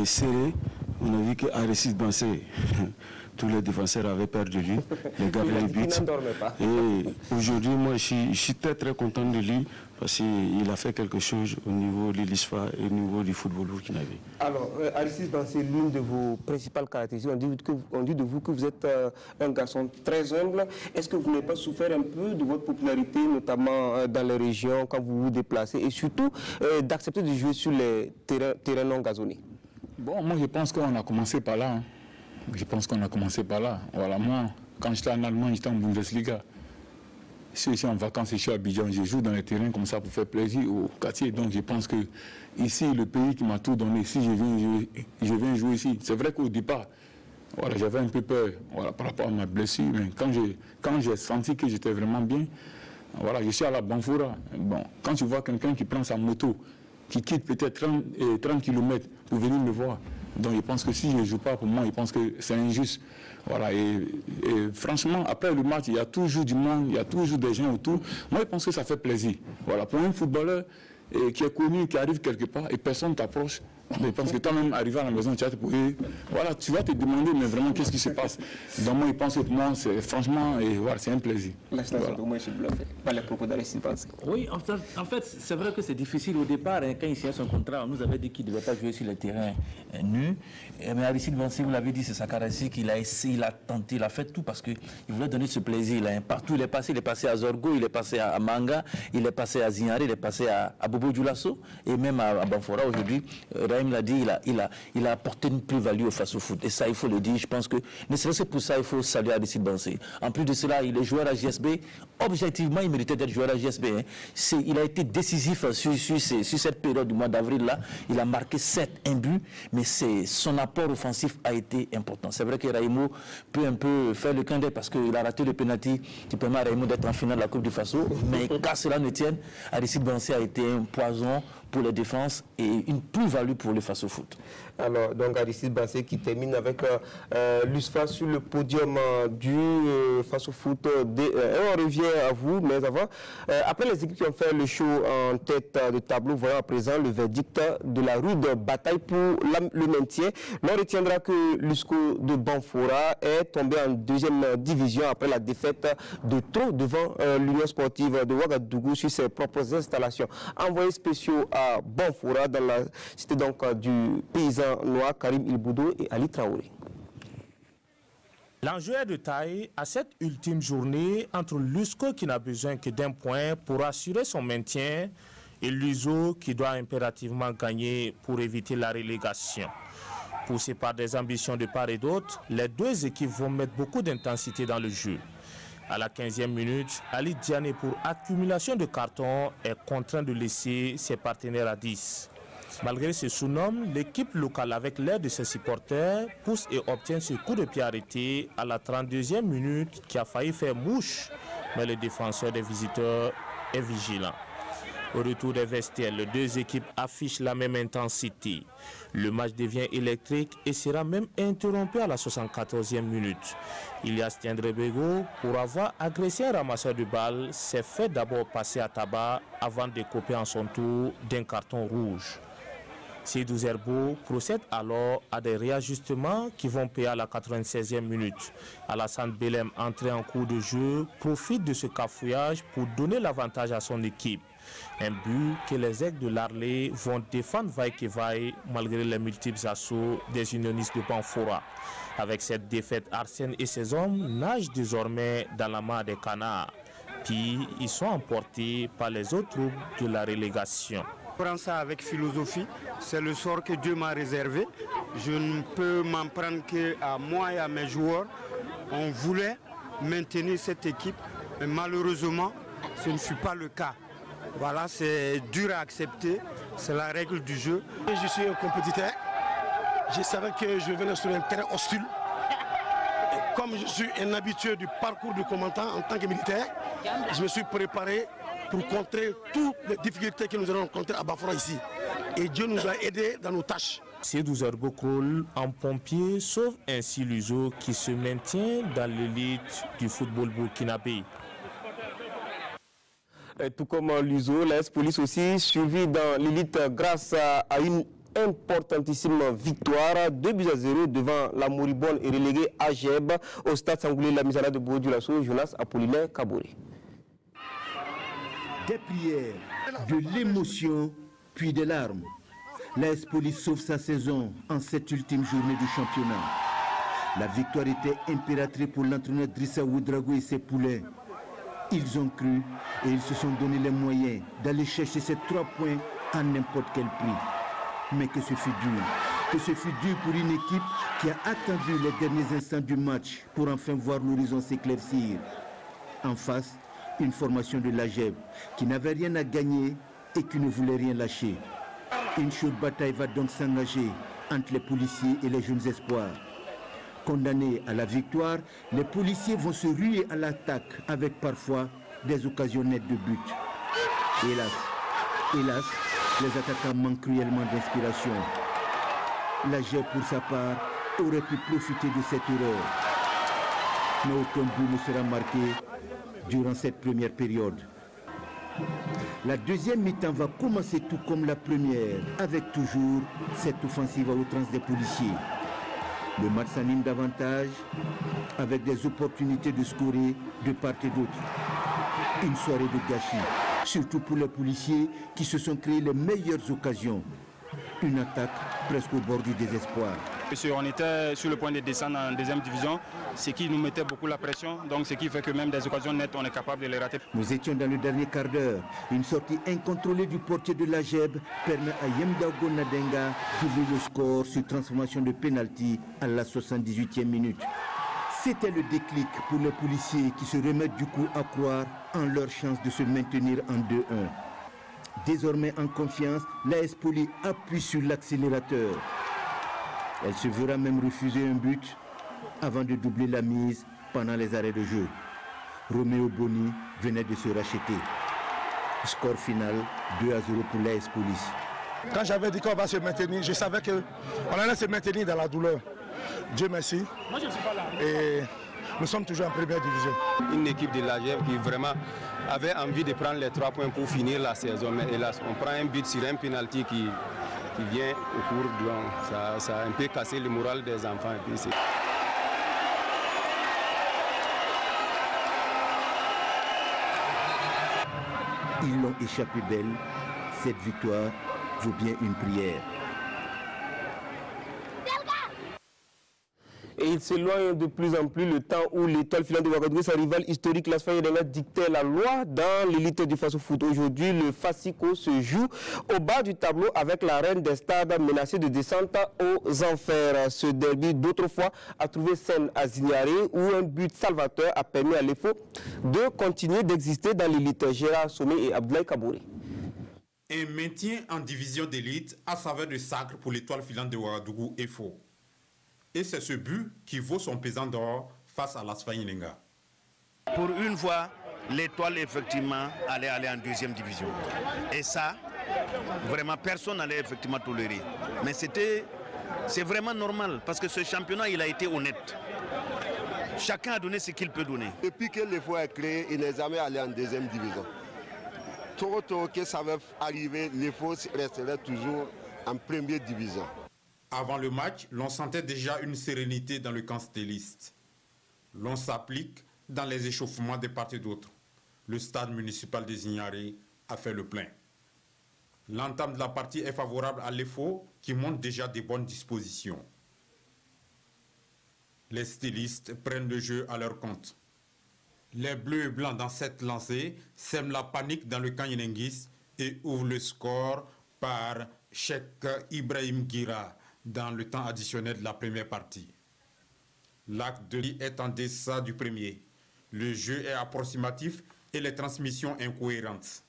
serrés. On a vu qu'Aristide Bansé, tous les défenseurs avaient peur de lui, les gardiens de but. Et aujourd'hui, moi, je suis très très content de lui parce qu'il a fait quelque chose au niveau de l'ISFA et au niveau du football burkinabé. Alors, Aristide Bansé, l'une de vos principales caractéristiques, on dit de vous que vous êtes un garçon très humble. Est-ce que vous n'avez pas souffert un peu de votre popularité, notamment dans les régions, quand vous vous déplacez, et surtout d'accepter de jouer sur les terrains non gazonnés? Bon, moi je pense qu'on a commencé par là. Hein. Je pense qu'on a commencé par là. Voilà, moi, quand j'étais en Allemagne, j'étais en Bundesliga. suis en vacances et je suis à Abidjan, je joue dans les terrains comme ça pour faire plaisir au quartier. Donc je pense que ici, le pays qui m'a tout donné, si je viens jouer ici, c'est vrai qu'au départ, voilà, j'avais un peu peur par rapport à ma blessure, mais quand j'ai senti que j'étais vraiment bien, voilà, je suis à la Banfoura. Bon, quand tu vois quelqu'un qui prend sa moto, qui quitte peut-être 30 km pour venir me voir, donc je pense que si je ne joue pas pour moi, je pense que c'est injuste. Voilà, et franchement, après le match, il y a toujours du monde, il y a toujours des gens autour. Moi, je pense que ça fait plaisir. Voilà, pour un footballeur qui est connu, qui arrive quelque part et personne ne t'approche, je pense que toi-même, arrivé à la maison, tu vas te poser, voilà, tu vas te demander, mais vraiment, qu'est-ce qui se passe? Donc moi, je pense que pour moi, c'est franchement, voilà, c'est un plaisir. Voilà. Moi, je suis bluffé par les propos d'Aristide Bansé. Oui, en fait, c'est vrai que c'est difficile. Au départ, quand il signait son contrat, on nous avait dit qu'il ne devait pas jouer sur le terrain nu. Mais Aristide Bansé, vous l'avez dit, c'est sa caractéristique. Il a essayé, il a tenté, il a fait tout parce qu'il voulait donner ce plaisir. Partout, il est passé à Zorgo, il est passé à Manga, il est passé à Zignari, il est passé à Bobo Dioulasso et même à Banfora aujourd'hui. Raïm l'a dit, il a apporté une plus-value au face-au-foot. Et ça, il faut le dire. Je pense que, ne serait-ce que pour ça, il faut saluer Aristide Bansé. En plus de cela, il est joueur à JSB. Objectivement, il méritait d'être joueur à JSB. Hein. Il a été décisif sur cette période du mois d'avril-là. Il a marqué 1 buts, mais son apport offensif a été important. C'est vrai que Raïmo peut un peu faire le clin d'œil parce qu'il a raté le penalty qui permet à Raïmo d'être en finale de la Coupe du Faso. Mais qu'à cela ne tienne, Aristide Bansé a été un poison pour les défenses et une plus-value pour le face-au-foot. Alors, donc Aristide Bansé qui termine avec l'USFA sur le podium du face-au-foot. On revient à vous, mais avant, après les équipes qui ont fait le show en tête de tableau, voyons à présent le verdict de la rude bataille pour le maintien. L'on retiendra que l'USCO de Banfora est tombé en 2e division après la défaite de trop devant l'Union sportive de Ouagadougou sur ses propres installations. Envoyés spéciaux à Banfora dans la cité donc du paysan noir Karim Ilboudo et Ali Traoré. L'enjeu est de taille à cette ultime journée entre l'USCO qui n'a besoin que d'un point pour assurer son maintien et l'USO qui doit impérativement gagner pour éviter la relégation. Poussés par des ambitions de part et d'autre, les deux équipes vont mettre beaucoup d'intensité dans le jeu. À la 15e minute, Ali Diané, pour accumulation de cartons, est contraint de laisser ses partenaires à 10. Malgré ce sous-nom, l'équipe locale, avec l'aide de ses supporters, pousse et obtient ce coup de pied arrêté à la 32e minute qui a failli faire mouche, mais le défenseur des visiteurs est vigilant. Au retour des vestiaires, les deux équipes affichent la même intensité. Le match devient électrique et sera même interrompu à la 74e minute. Ilias Tiendrebego, pour avoir agressé un ramasseur de balles, s'est fait d'abord passer à tabac avant de couper en son tour d'un carton rouge. Seydou Zerbo procède alors à des réajustements qui vont payer à la 96e minute. Alassane Belem, entré en cours de jeu, profite de ce cafouillage pour donner l'avantage à son équipe. Un but que les aigles de l'Arlé vont défendre vaille que vaille malgré les multiples assauts des unionistes de Banfora. Avec cette défaite, Arsène et ses hommes nagent désormais dans la mare des canards. Puis ils sont emportés par les autres troupes de la relégation. Je prends ça avec philosophie, c'est le sort que Dieu m'a réservé. Je ne peux m'en prendre qu'à moi et à mes joueurs. On voulait maintenir cette équipe, mais malheureusement, ce ne fut pas le cas. Voilà, c'est dur à accepter, c'est la règle du jeu. Je suis un compétiteur, je savais que je venais sur un terrain hostile. Et comme je suis un habitué du parcours du combattant en tant que militaire, je me suis préparé pour contrer toutes les difficultés que nous allons rencontrer à Banfora ici. Et Dieu nous a aidés dans nos tâches. Seydou Zerbo Kroll en pompier sauve ainsi l'USO qui se maintient dans l'élite du football burkinabé. Tout comme l'USO, la S-Police aussi suivi dans l'élite grâce à une importantissime victoire, 2-0 devant la moribonde et reléguée AGEB au stade Sangoulé la Misala de Bobo Dioulasso, Jonas Apollinaire Kaboré. Des prières, de l'émotion, puis des larmes. La S-Police sauve sa saison en cette ultime journée du championnat. La victoire était impératrice pour l'entraîneur Drissa Ouedraogo et ses poulets. Ils ont cru et ils se sont donné les moyens d'aller chercher ces 3 points à n'importe quel prix. Mais que ce fut dur. Que ce fut dur pour une équipe qui a attendu les derniers instants du match pour enfin voir l'horizon s'éclaircir. En face, Une formation de l'AGEB qui n'avait rien à gagner et qui ne voulait rien lâcher. Une chaude bataille va donc s'engager entre les policiers et les jeunes espoirs. Condamnés à la victoire, les policiers vont se ruer à l'attaque avec parfois des occasions nettes de but. Hélas, les attaquants manquent cruellement d'inspiration. L'AGEB, pour sa part, aurait pu profiter de cette erreur. Mais aucun but ne sera marqué durant cette première période. La deuxième mi-temps va commencer tout comme la première, avec toujours cette offensive à outrance des policiers. Le match s'anime davantage, avec des opportunités de scorer de part et d'autre. Une soirée de gâchis, surtout pour les policiers qui se sont créés les meilleures occasions. Une attaque presque au bord du désespoir. On était sur le point de descendre en deuxième division, ce qui nous mettait beaucoup la pression, donc ce qui fait que même des occasions nettes, on est capable de les rater. Nous étions dans le dernier quart d'heure. Une sortie incontrôlée du portier de l'AGEB permet à Yemdago Nadenga d'ouvrir le score sur transformation de pénalty à la 78e minute. C'était le déclic pour les policiers qui se remettent du coup à croire en leur chance de se maintenir en 2-1. Désormais en confiance, l'AS Poli appuie sur l'accélérateur. Elle se verra même refuser un but avant de doubler la mise pendant les arrêts de jeu. Roméo Boni venait de se racheter. Score final 2-0 pour l'AS Police. Quand j'avais dit qu'on va se maintenir, je savais qu'on allait se maintenir dans la douleur. Dieu merci. Moi, je ne suis pas là. Et nous sommes toujours en première division. Une équipe de l'AGEB qui vraiment avait envie de prendre les 3 points pour finir la saison. Mais hélas, on prend un but sur un penalty qui vient au cours du ça a un peu cassé le moral des enfants. Et puis ils l'ont échappé belle. Cette victoire vaut bien une prière. Et il s'éloigne de plus en plus le temps où l'Étoile filante de Ouagadougou, sa rivale historique, l'AS Fagnélinga, dictait la loi dans l'élite du face au foot. Aujourd'hui, le Fasiko se joue au bas du tableau avec la reine des stades menacée de descente aux enfers. Ce derby d'autrefois a trouvé scène à Zignaré où un but salvateur a permis à l'EFO de continuer d'exister dans l'élite. Gérard Somé et Abdoulaye Kabouré. Un maintien en division d'élite à saveur de sacre pour l'Étoile filante de Ouagadougou EFO. Et c'est ce but qui vaut son pesant d'or face à l'AS Fagnélinga. Pour une fois, l'Étoile effectivement allait aller en deuxième division. Et ça, vraiment personne n'allait effectivement tolérer. Mais c'est vraiment normal parce que ce championnat, il a été honnête. Chacun a donné ce qu'il peut donner. Depuis que l'EFO est créé, il n'est jamais allé en deuxième division. Tôt que ça va arriver, l'EFO resterait toujours en première division. Avant le match, l'on sentait déjà une sérénité dans le camp stéliste. L'on s'applique dans les échauffements de part et d'autre. Le stade municipal de Zignaré a fait le plein. L'entame de la partie est favorable à l'EFO qui montre déjà des bonnes dispositions. Les stylistes prennent le jeu à leur compte. Les bleus et blancs dans cette lancée sèment la panique dans le camp yenenguis et ouvrent le score par Cheikh Ibrahim Gira dans le temps additionnel de la première partie. L'acte 2 est en deçà du premier. Le jeu est approximatif et les transmissions incohérentes.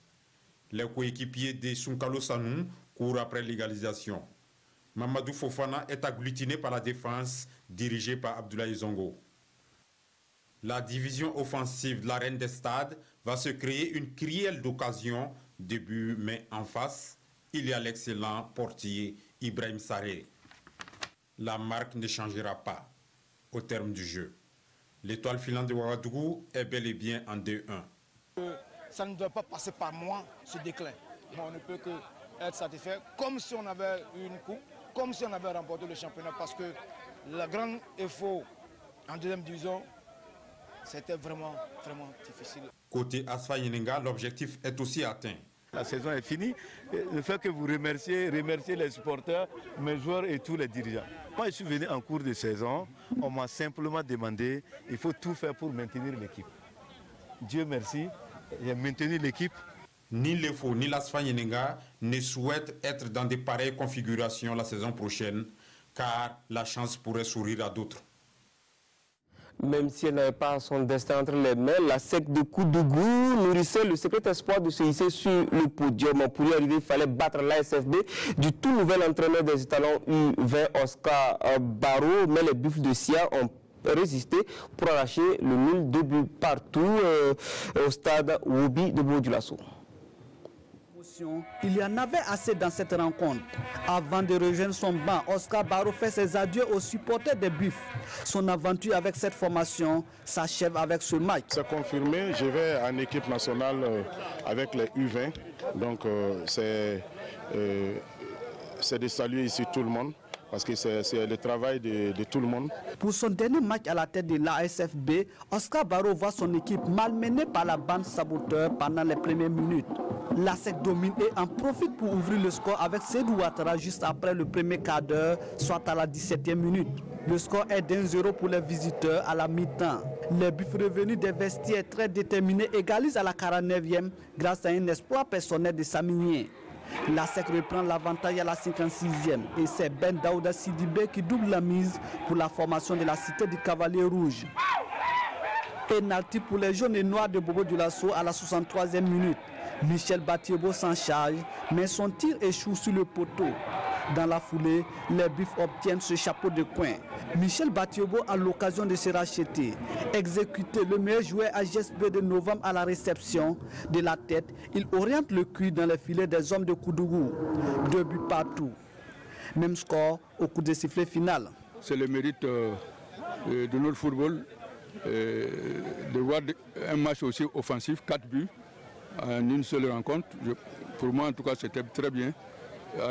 Les coéquipiers de Sunkalo Sanou courent après l'égalisation. Mamadou Fofana est agglutiné par la défense dirigée par Abdoulaye Zongo. La division offensive de la Reine des Stades va se créer une crielle d'occasion début, mais en face, il y a l'excellent portier Ibrahim Saré. La marque ne changera pas au terme du jeu. L'Étoile filante de Ouagadougou est bel et bien en 2-1. Ça ne doit pas passer par moi, ce déclin. On ne peut que être satisfait, comme si on avait eu une coupe, comme si on avait remporté le championnat, parce que la grande EFO en deuxième division, c'était vraiment difficile. Côté AS Fagnélinga, l'objectif est aussi atteint. La saison est finie. Le fait que vous remerciez les supporters, mes joueurs et tous les dirigeants. Moi, je suis venu en cours de saison. On m'a simplement demandé, il faut tout faire pour maintenir l'équipe. Dieu merci, j'ai maintenu l'équipe. Ni l'EFO ni l'AS Fagnélinga ne souhaitent être dans de pareilles configurations la saison prochaine, car la chance pourrait sourire à d'autres. Même si elle n'avait pas son destin entre les mains, la SEC de Koudougou nourrissait le secret espoir de se hisser sur le podium. Pour y arriver, il fallait battre l'ASFB du tout nouvel entraîneur des étalons U20, Oscar Barreau, mais les Buffles de Sia ont résisté pour arracher le nul 2 buts partout au stade Wobi de Bobo-Dioulasso. Il y en avait assez dans cette rencontre. Avant de rejoindre son banc, Oscar Barreau fait ses adieux aux supporters des Buffles. Son aventure avec cette formation s'achève avec ce match. C'est confirmé, je vais en équipe nationale avec les U20. Donc c'est de saluer ici tout le monde, parce que c'est le travail de tout le monde. Pour son dernier match à la tête de l'ASFB, Oscar Barreau voit son équipe malmenée par la bande saboteur pendant les premières minutes. La SEC domine et en profite pour ouvrir le score avec Seydou Ouattara juste après le premier quart d'heure, soit à la 17e minute. Le score est d'1-0 pour les visiteurs à la mi-temps. Les Buffles revenus des vestiaires très déterminés égalisent à la 49e grâce à un exploit personnel de Saminien. La SEC reprend l'avantage à la 56e et c'est Ben Daouda Sidibé qui double la mise pour la formation de la cité du Cavalier Rouge. Penalty pour les jaunes et noirs de Bobo-Dioulasso à la 63e minute. Michel Batiebo s'en charge, mais son tir échoue sur le poteau. Dans la foulée, les Buffles obtiennent ce chapeau de coin. Michel Batiebo a l'occasion de se racheter. Exécuté le meilleur joueur à GSB de novembre à la réception de la tête, il oriente le cul dans les filets des hommes de Koudougou. 2 buts partout. Même score au coup de sifflet final. C'est le mérite de notre football de voir un match aussi offensif, 4 buts en une seule rencontre. Pour moi, en tout cas, c'était très bien.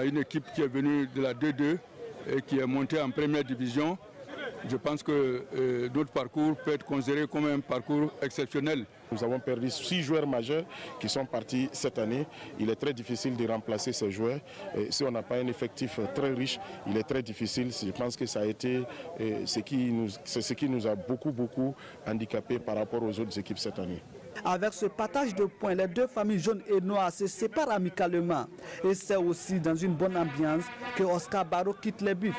Une équipe qui est venue de la 2-2 et qui est montée en première division, je pense que notre parcours peut être considéré comme un parcours exceptionnel. Nous avons perdu 6 joueurs majeurs qui sont partis cette année. Il est très difficile de remplacer ces joueurs. Et si on n'a pas un effectif très riche, il est très difficile. Je pense que ça a été ce qui nous a beaucoup handicapés par rapport aux autres équipes cette année. Avec ce partage de points, les deux familles jaunes et noires se séparent amicalement. Et c'est aussi dans une bonne ambiance que Oscar Barreau quitte les Buffles.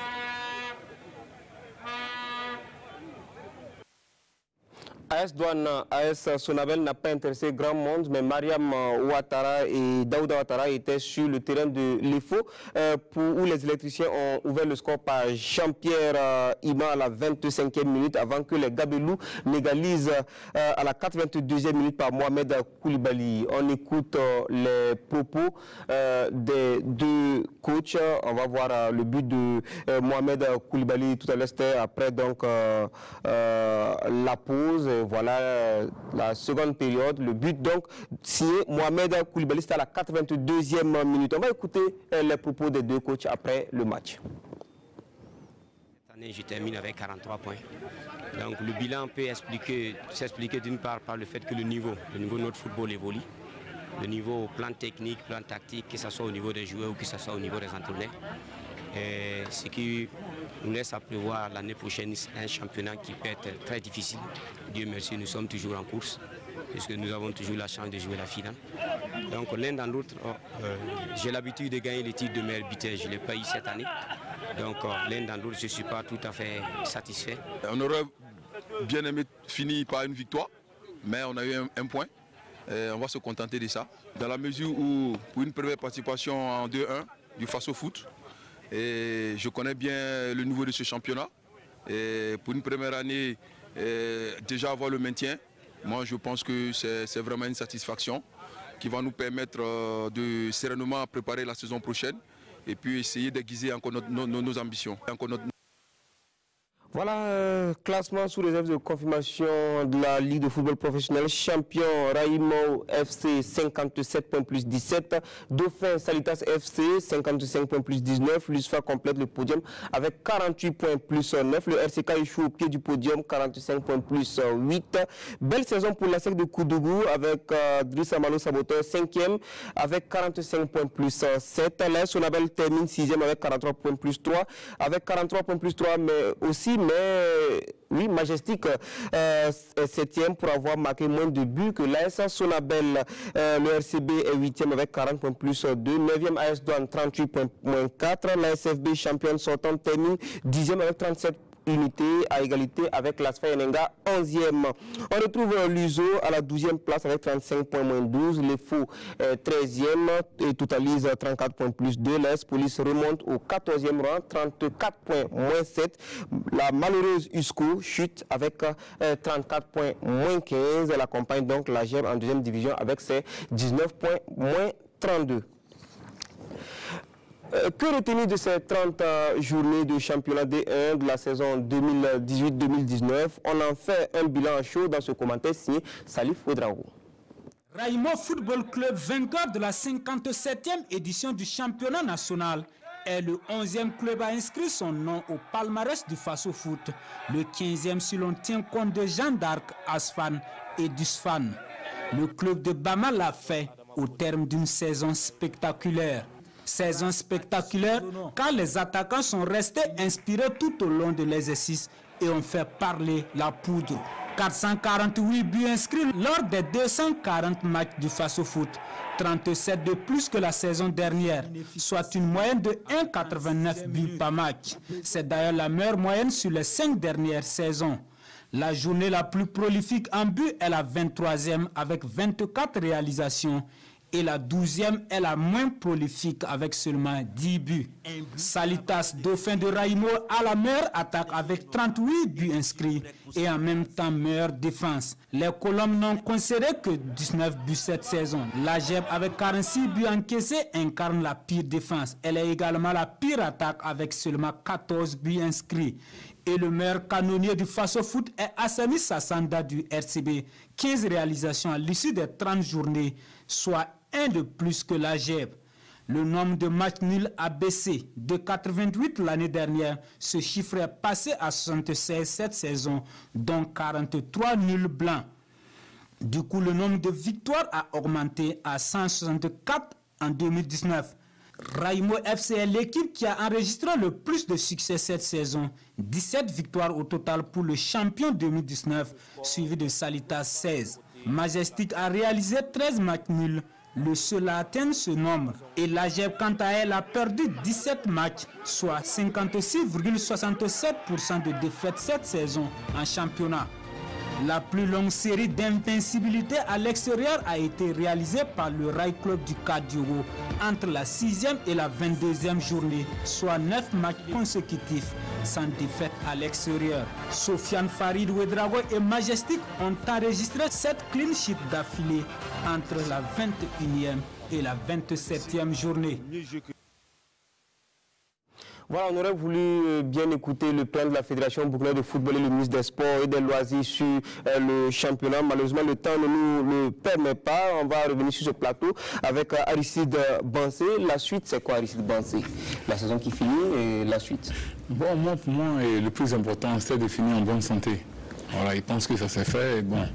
AS Douane, AS Sonabel n'a pas intéressé grand monde, mais Mariam Ouattara et Daouda Ouattara étaient sur le terrain de l'EFO où les électriciens ont ouvert le score par Jean-Pierre Ima à la 25e minute avant que les Gabelous n'égalisent à la 82e minute par Mohamed Koulibaly. On écoute les propos des deux coachs. On va voir le but de Mohamed Koulibaly tout à l'heure, c'était après donc la pause. Voilà la seconde période. Le but donc signé Mohamed Koulibaly, c'était à la 82e minute. On va écouter les propos des deux coachs après le match. Cette année, je termine avec 43 points. Donc le bilan peut s'expliquer d'une part par le fait que le niveau de notre football évolue. Le niveau au plan technique, plan tactique, que ce soit au niveau des joueurs ou que ce soit au niveau des entraîneurs. Ce qui nous laisse à prévoir l'année prochaine un championnat qui peut être très difficile. Dieu merci, nous sommes toujours en course, puisque nous avons toujours la chance de jouer la finale. Donc l'un dans l'autre, j'ai l'habitude de gagner les titres de meilleur buteur, je ne l'ai pas eu cette année. Donc l'un dans l'autre, je ne suis pas tout à fait satisfait. On aurait bien aimé finir par une victoire, mais on a eu un point. On va se contenter de ça. Dans la mesure où, pour une première participation en 2-1 du Faso Foot, et je connais bien le niveau de ce championnat. Et pour une première année, déjà avoir le maintien, moi je pense que c'est vraiment une satisfaction qui va nous permettre de sereinement préparer la saison prochaine et puis essayer d'aiguiser encore nos ambitions. Voilà, classement sous réserve de confirmation de la Ligue de football professionnel. Champion Raïmo FC 57 points plus 17. Dauphin Salitas FC 55 points plus 19. L'USFA complète le podium avec 48 points plus 9. Le RCK échoue au pied du podium, 45 points plus 8. Belle saison pour la SEC de Koudougou avec Driss Amalo Saboteur 5e avec 45 points plus 7. La Sonabel termine 6e avec 43 points plus 3. Avec 43 points plus 3, mais aussi oui, Majestic 7e pour avoir marqué moins de buts que l'AS Sonabel. Le RCB est 8e avec 40 points plus 2. 9e AS Douane 38 points moins 4. La SFB championne sortante termine 10e avec 37 unité à égalité avec l'Asfa Enenga 11e. On retrouve l'USO à la 12e place avec 35 points moins 12. Les Faux 13e et totalise 34 points plus 2. L'AS Police remonte au 14e rang, 34 points moins 7. La malheureuse USCO chute avec 34 points moins 15. Elle accompagne donc la GEM en deuxième division avec ses 19 points moins 32. Que retenir de ces 30 journées de championnat D1 de la saison 2018-2019? On en fait un bilan chaud dans ce commentaire signé Salif Ouedraogo. Raimo Football Club, vainqueur de la 57e édition du championnat national, est le 11e club à inscrire son nom au palmarès du Faso Foot, le 15e si l'on tient compte de Jeanne d'Arc, Asfan et Dusfan. Le club de Bama l'a fait au terme d'une saison spectaculaire. Saison spectaculaire car les attaquants sont restés inspirés tout au long de l'exercice et ont fait parler la poudre. 448 buts inscrits lors des 240 matchs du Faso Foot, 37 de plus que la saison dernière, soit une moyenne de 1,89 buts par match. C'est d'ailleurs la meilleure moyenne sur les 5 dernières saisons. La journée la plus prolifique en but est la 23e avec 24 réalisations. Et la 12e est la moins prolifique avec seulement 10 buts. Salitas, dauphin de Raimo, a la meilleure attaque avec 38 buts inscrits et en même temps meilleure défense. Les Colombes n'ont concédé que 19 buts cette saison. La GEB avec 46 buts encaissés incarne la pire défense. Elle est également la pire attaque avec seulement 14 buts inscrits. Et le meilleur canonnier du Faso Foot est Assami Sassanda du RCB. 15 réalisations à l'issue des 30 journées, soit un de plus que la GEB. Le nombre de matchs nuls a baissé de 88 l'année dernière. Ce chiffre est passé à 76 cette saison, dont 43 nuls blancs. Du coup, le nombre de victoires a augmenté à 164 en 2019. Raimo FC est l'équipe qui a enregistré le plus de succès cette saison. 17 victoires au total pour le champion 2019, suivi de Salitas 16. Majestic a réalisé 13 matchs nuls, le seul à atteindre ce nombre. Et la GEB, quant à elle, a perdu 17 matchs, soit 56,67% de défaites cette saison en championnat. La plus longue série d'invincibilité à l'extérieur a été réalisée par le Rai Club du Kadiogo entre la 6e et la 22e journée, soit 9 matchs consécutifs sans défaite à l'extérieur. Sofiane Farid Ouedraogo et Majestic ont enregistré 7 clean sheets d'affilée entre la 21e et la 27e journée. Voilà, on aurait voulu bien écouter le plan de la Fédération burkinabé de football et le ministre des Sports et des Loisirs sur le championnat. Malheureusement, le temps ne nous le permet pas. On va revenir sur ce plateau avec Aristide Bansé. La suite, c'est quoi, Aristide Bansé? La saison qui finit et la suite. Bon, moi, pour moi, le plus important, c'était de finir en bonne santé. Voilà, je pense que ça s'est fait. Et bon,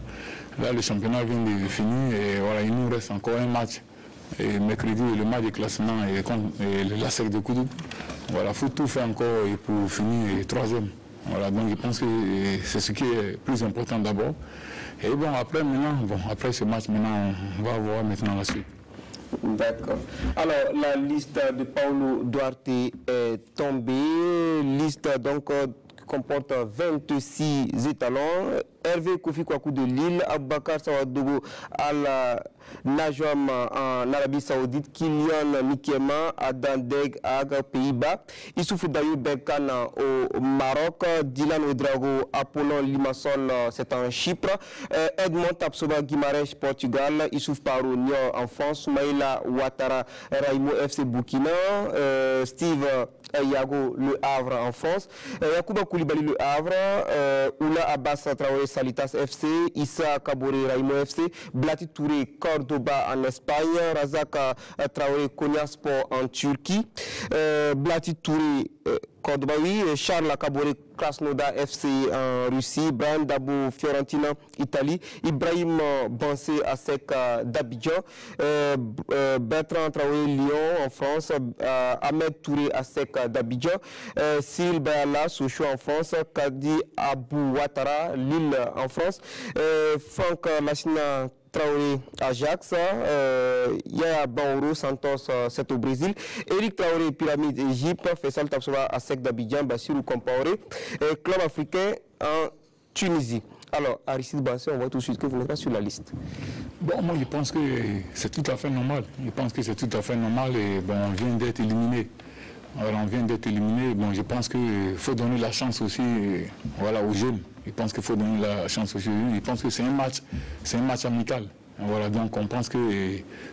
là, le championnat vient de finir et voilà, il nous reste encore un match. Et mercredi, le match de classement et la SEC de Koudou. Voilà, il faut tout faire encore pour finir troisième. Voilà, donc je pense que c'est ce qui est plus important d'abord. Et bon, après maintenant, après ce match, maintenant, on va voir maintenant la suite. D'accord. Alors, la liste de Paulo Duarte est tombée. Liste donc comporte 26 étalons. Hervé Kofi Kwaku de Lille, Abubakar Sawadogo à la Najam en Arabie Saoudite, Kylian Mikema à Dandeg à Pays-Bas, Issouf Dayou Berkan au Maroc, Dylan Ouedraogo, Apollon Limassol, c'est en Chypre, Edmond Tapsoba Guimarães, Portugal, Issouf Paro Niort en France, Maïla Ouattara Raimo FC Burkina, Steve Yago Le Havre en France, Yacouba Koulibaly Le Havre, Oula Abbas Traoré Salitas FC, Issa Kabore Raimo FC, Blati Touré Cordoba en Espagne, Razak Traoré Konya Sport en Turquie, Blati Touré Cordoba, oui, Charles Kabore Krasnodar FC en Russie, Brian Dabo Fiorentina Italie, Ibrahim Bansé Asec d'Abidjan, Bertrand Traoré Lyon en France, Ahmed Touré Asec d'Abidjan, Cyril Bayala Sochaux en France, Kadi Abou Ouattara Lille en France, Franck Lassina Traoré, Ajax. Yaya Baoro, Santos, c'est au Brésil. Eric Traoré, Pyramide, Égypte. Faisal Tapsoba, ASEC d'Abidjan. Bassirou Compaoré, club africain en Tunisie. Alors, Aristide Bassé, on voit tout de suite que vous n'êtes pas sur la liste. Bon, moi, je pense que c'est tout à fait normal. Je pense que c'est tout à fait normal et bon, on vient d'être éliminé. Alors, on vient d'être éliminé. Bon, je pense qu'il faut donner la chance aussi voilà, aux jeunes. Je pense qu'il faut donner la chance aux jeunes. Je pense que c'est un match amical. Voilà, donc on pense que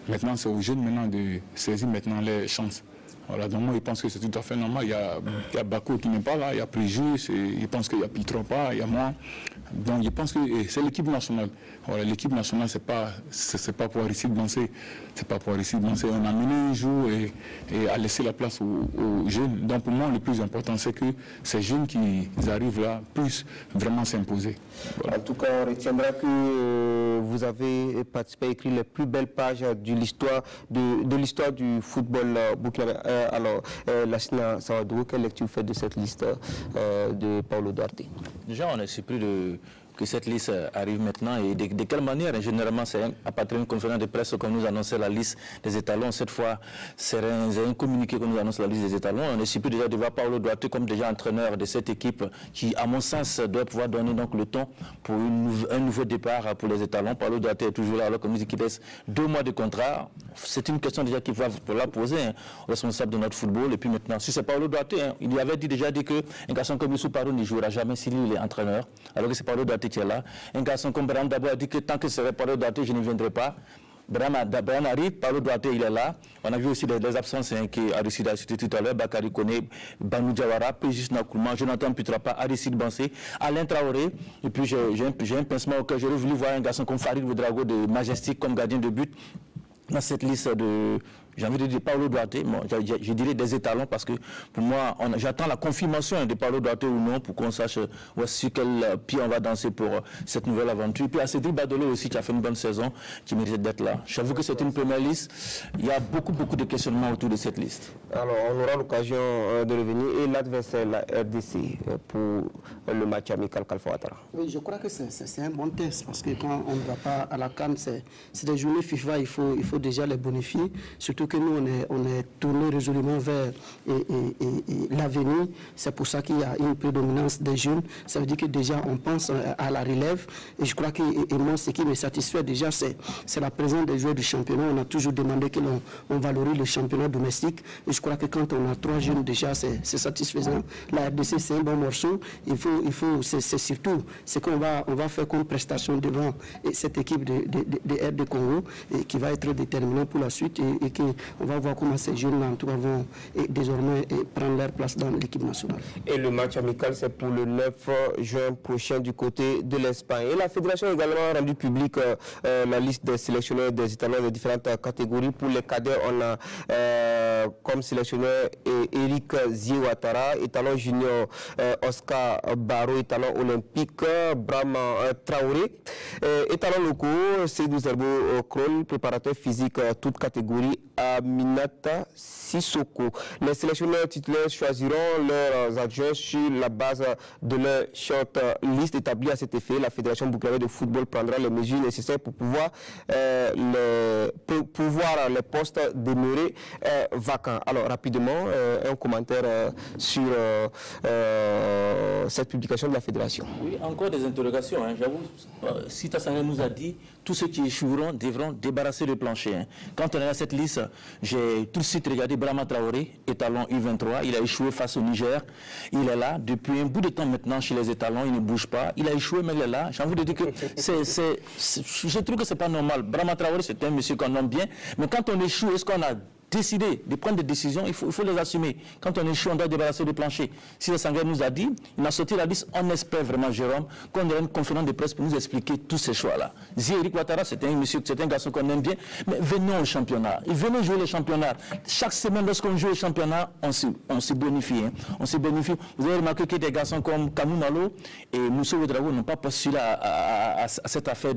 maintenant, c'est aux jeunes maintenant de saisir maintenant les chances. Voilà, donc moi, je pense que c'est tout à fait normal. Il y a Bako qui n'est pas là, il y a Préjus, je pense qu'il y a Piltropa, il y a moi. Donc je pense que c'est l'équipe nationale. Voilà, l'équipe nationale, c'est pas pour Aristide Bansé. C'est pas pour Aristide Bansé. On a mené un jour et a laissé la place aux jeunes. Donc pour moi, le plus important, c'est que ces jeunes qui arrivent là puissent vraiment s'imposer. Voilà. En tout cas, on retiendra que vous avez participé à écrire les plus belles pages de l'histoire du football burkinabé. Alors, Lassina Sawadou, quelle lecture vous faites de cette liste de Paulo Duarte? Déjà, on est surpris que cette liste arrive maintenant et de quelle manière. Généralement, c'est à partir d'une conférence de presse qu'on nous annonçait la liste des étalons. Cette fois, c'est un communiqué qu'on nous annonce la liste des étalons. On est surpris déjà de voir Paulo Duarte comme déjà entraîneur de cette équipe qui, à mon sens, doit pouvoir donner donc le ton pour un nouveau départ pour les étalons. Paulo Duarte est toujours là alors qu'on nous dit qu'il reste 2 mois de contrat. C'est une question déjà qu'il va la poser au responsable de notre football. Et puis maintenant, si c'est Paulo Duarte, il lui avait déjà dit qu'un garçon comme Youssou Paro ne jouera jamais s'il est entraîneur. Alors que c'est Paulo Duarte qui est là. Un garçon comme Braham d'abord a dit que tant que ce serait Paulo Duarte, je ne viendrai pas. Braham arrive, Paulo Duarte il est là. On a vu aussi des absences qui Aristide a cité tout à l'heure, Bakary Koné, Banu Diawara, Pégis Nakoulman, Jonathan Putrapa, Aristide Bansé, Alain Traoré. Et puis j'ai un pincement au cœur, j'aurais voulu voir un garçon comme Farid Ouedraogo de Majestic comme gardien de but dans cette liste de... J'ai envie de dire Paulo Duarte, bon, je dirais des étalons parce que pour moi, j'attends la confirmation de Paulo Duarte ou non pour qu'on sache sur quel pied on va danser pour cette nouvelle aventure. Et puis à Cédric Badolo aussi qui a fait une bonne saison, qui mérite d'être là. J'avoue que c'est une première liste. Il y a beaucoup de questionnements autour de cette liste. Alors on aura l'occasion de revenir. Et l'adversaire, la RDC, pour le match amical Kalfa Ouattara. Oui, je crois que c'est un bon test parce que quand on ne va pas à la CAN, c'est des journées FIFA, il faut déjà les bonifier. Surtout que nous, on est tourné résolument vers l'avenir. C'est pour ça qu'il y a une prédominance des jeunes. Ça veut dire que déjà, on pense à la relève. Et je crois que moi, ce qui me satisfait déjà, c'est la présence des joueurs du championnat. On a toujours demandé que l'on valorise le championnat domestique. Et je crois que quand on a 3 jeunes déjà, c'est satisfaisant. La RDC, c'est un bon morceau. C'est surtout ce qu'on va faire comme prestation devant cette équipe de RD Congo et qui va être déterminant pour la suite et qu'on va voir comment ces jeunes-là, en tout cas, vont désormais prendre leur place dans l'équipe nationale. Et le match amical, c'est pour le 9 juin prochain du côté de l'Espagne. Et la fédération a également rendu publique la liste des sélectionneurs des étalons des différentes catégories. Pour les cadets, on a comme sélectionneur Eric Ziouattara, étalon junior Oscar Baro, étalon olympique Brahma Traoré, étalon locaux Seydou Zerbo Kroll, préparateur physique toute catégorie Aminata Sissoko. Les sélectionneurs titulaires choisiront leurs adjoints sur la base de leur short liste établie à cet effet. La Fédération burkinabé de football prendra les mesures nécessaires pour pouvoir les postes demeurer vacants. Alors rapidement, un commentaire sur cette publication de la Fédération. Oui, encore des interrogations. J'avoue, Sita Sangé nous a dit tous ceux qui échoueront devront débarrasser le plancher. Quand on est à cette liste, j'ai tout de suite regardé Brahma Traoré, étalon U23. Il a échoué face au Niger. Il est là depuis un bout de temps maintenant chez les étalons. Il ne bouge pas. Il a échoué, mais il est là. J'ai envie de dire que je trouve que c'est pas normal. Brahma Traoré, c'est un monsieur qu'on nomme bien. Mais quand on échoue, est-ce qu'on a décider de prendre des décisions, il faut les assumer. Quand on échoue, on doit débarrasser le plancher. Si le Sangaré nous a dit, il a sorti la liste, on espère vraiment, Jérôme, qu'on ait une conférence de presse pour nous expliquer tous ces choix-là. Eric Ouattara, c'est un garçon qu'on aime bien, mais venons au championnat. Venons jouer le championnat. Chaque semaine, lorsqu'on joue le championnat, on se bonifie. On se bonifie. Vous avez remarqué que des garçons comme Kamou Malo et Moussa Ouedraogo n'ont pas postulé à cette affaire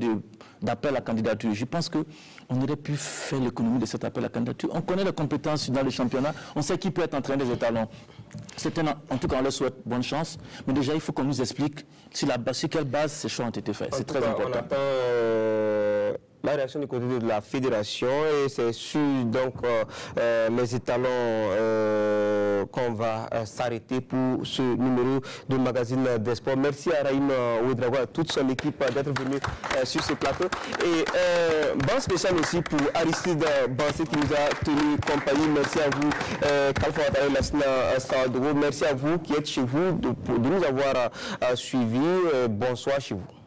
d'appel à candidature. Je pense qu'on aurait pu faire l'économie de cet appel à candidature. On connaît les compétences dans le championnat, on sait qui peut être entraîneur des étalons. En tout cas, on leur souhaite bonne chance, mais déjà, il faut qu'on nous explique sur quelle base ces choix ont été faits. C'est très important. On attend la la réaction du côté de la fédération et c'est sur donc les étalons qu'on va s'arrêter pour ce numéro de magazine des sports. Merci à Raïm Ouedraogo et à toute son équipe d'être venu sur ce plateau. Et bon spécial aussi pour Aristide Bansé qui nous a tenu compagnie. Merci à vous, Kalfa Ouattara Lassina Sawadogo. Merci à vous qui êtes chez vous de nous avoir suivis. Bonsoir chez vous.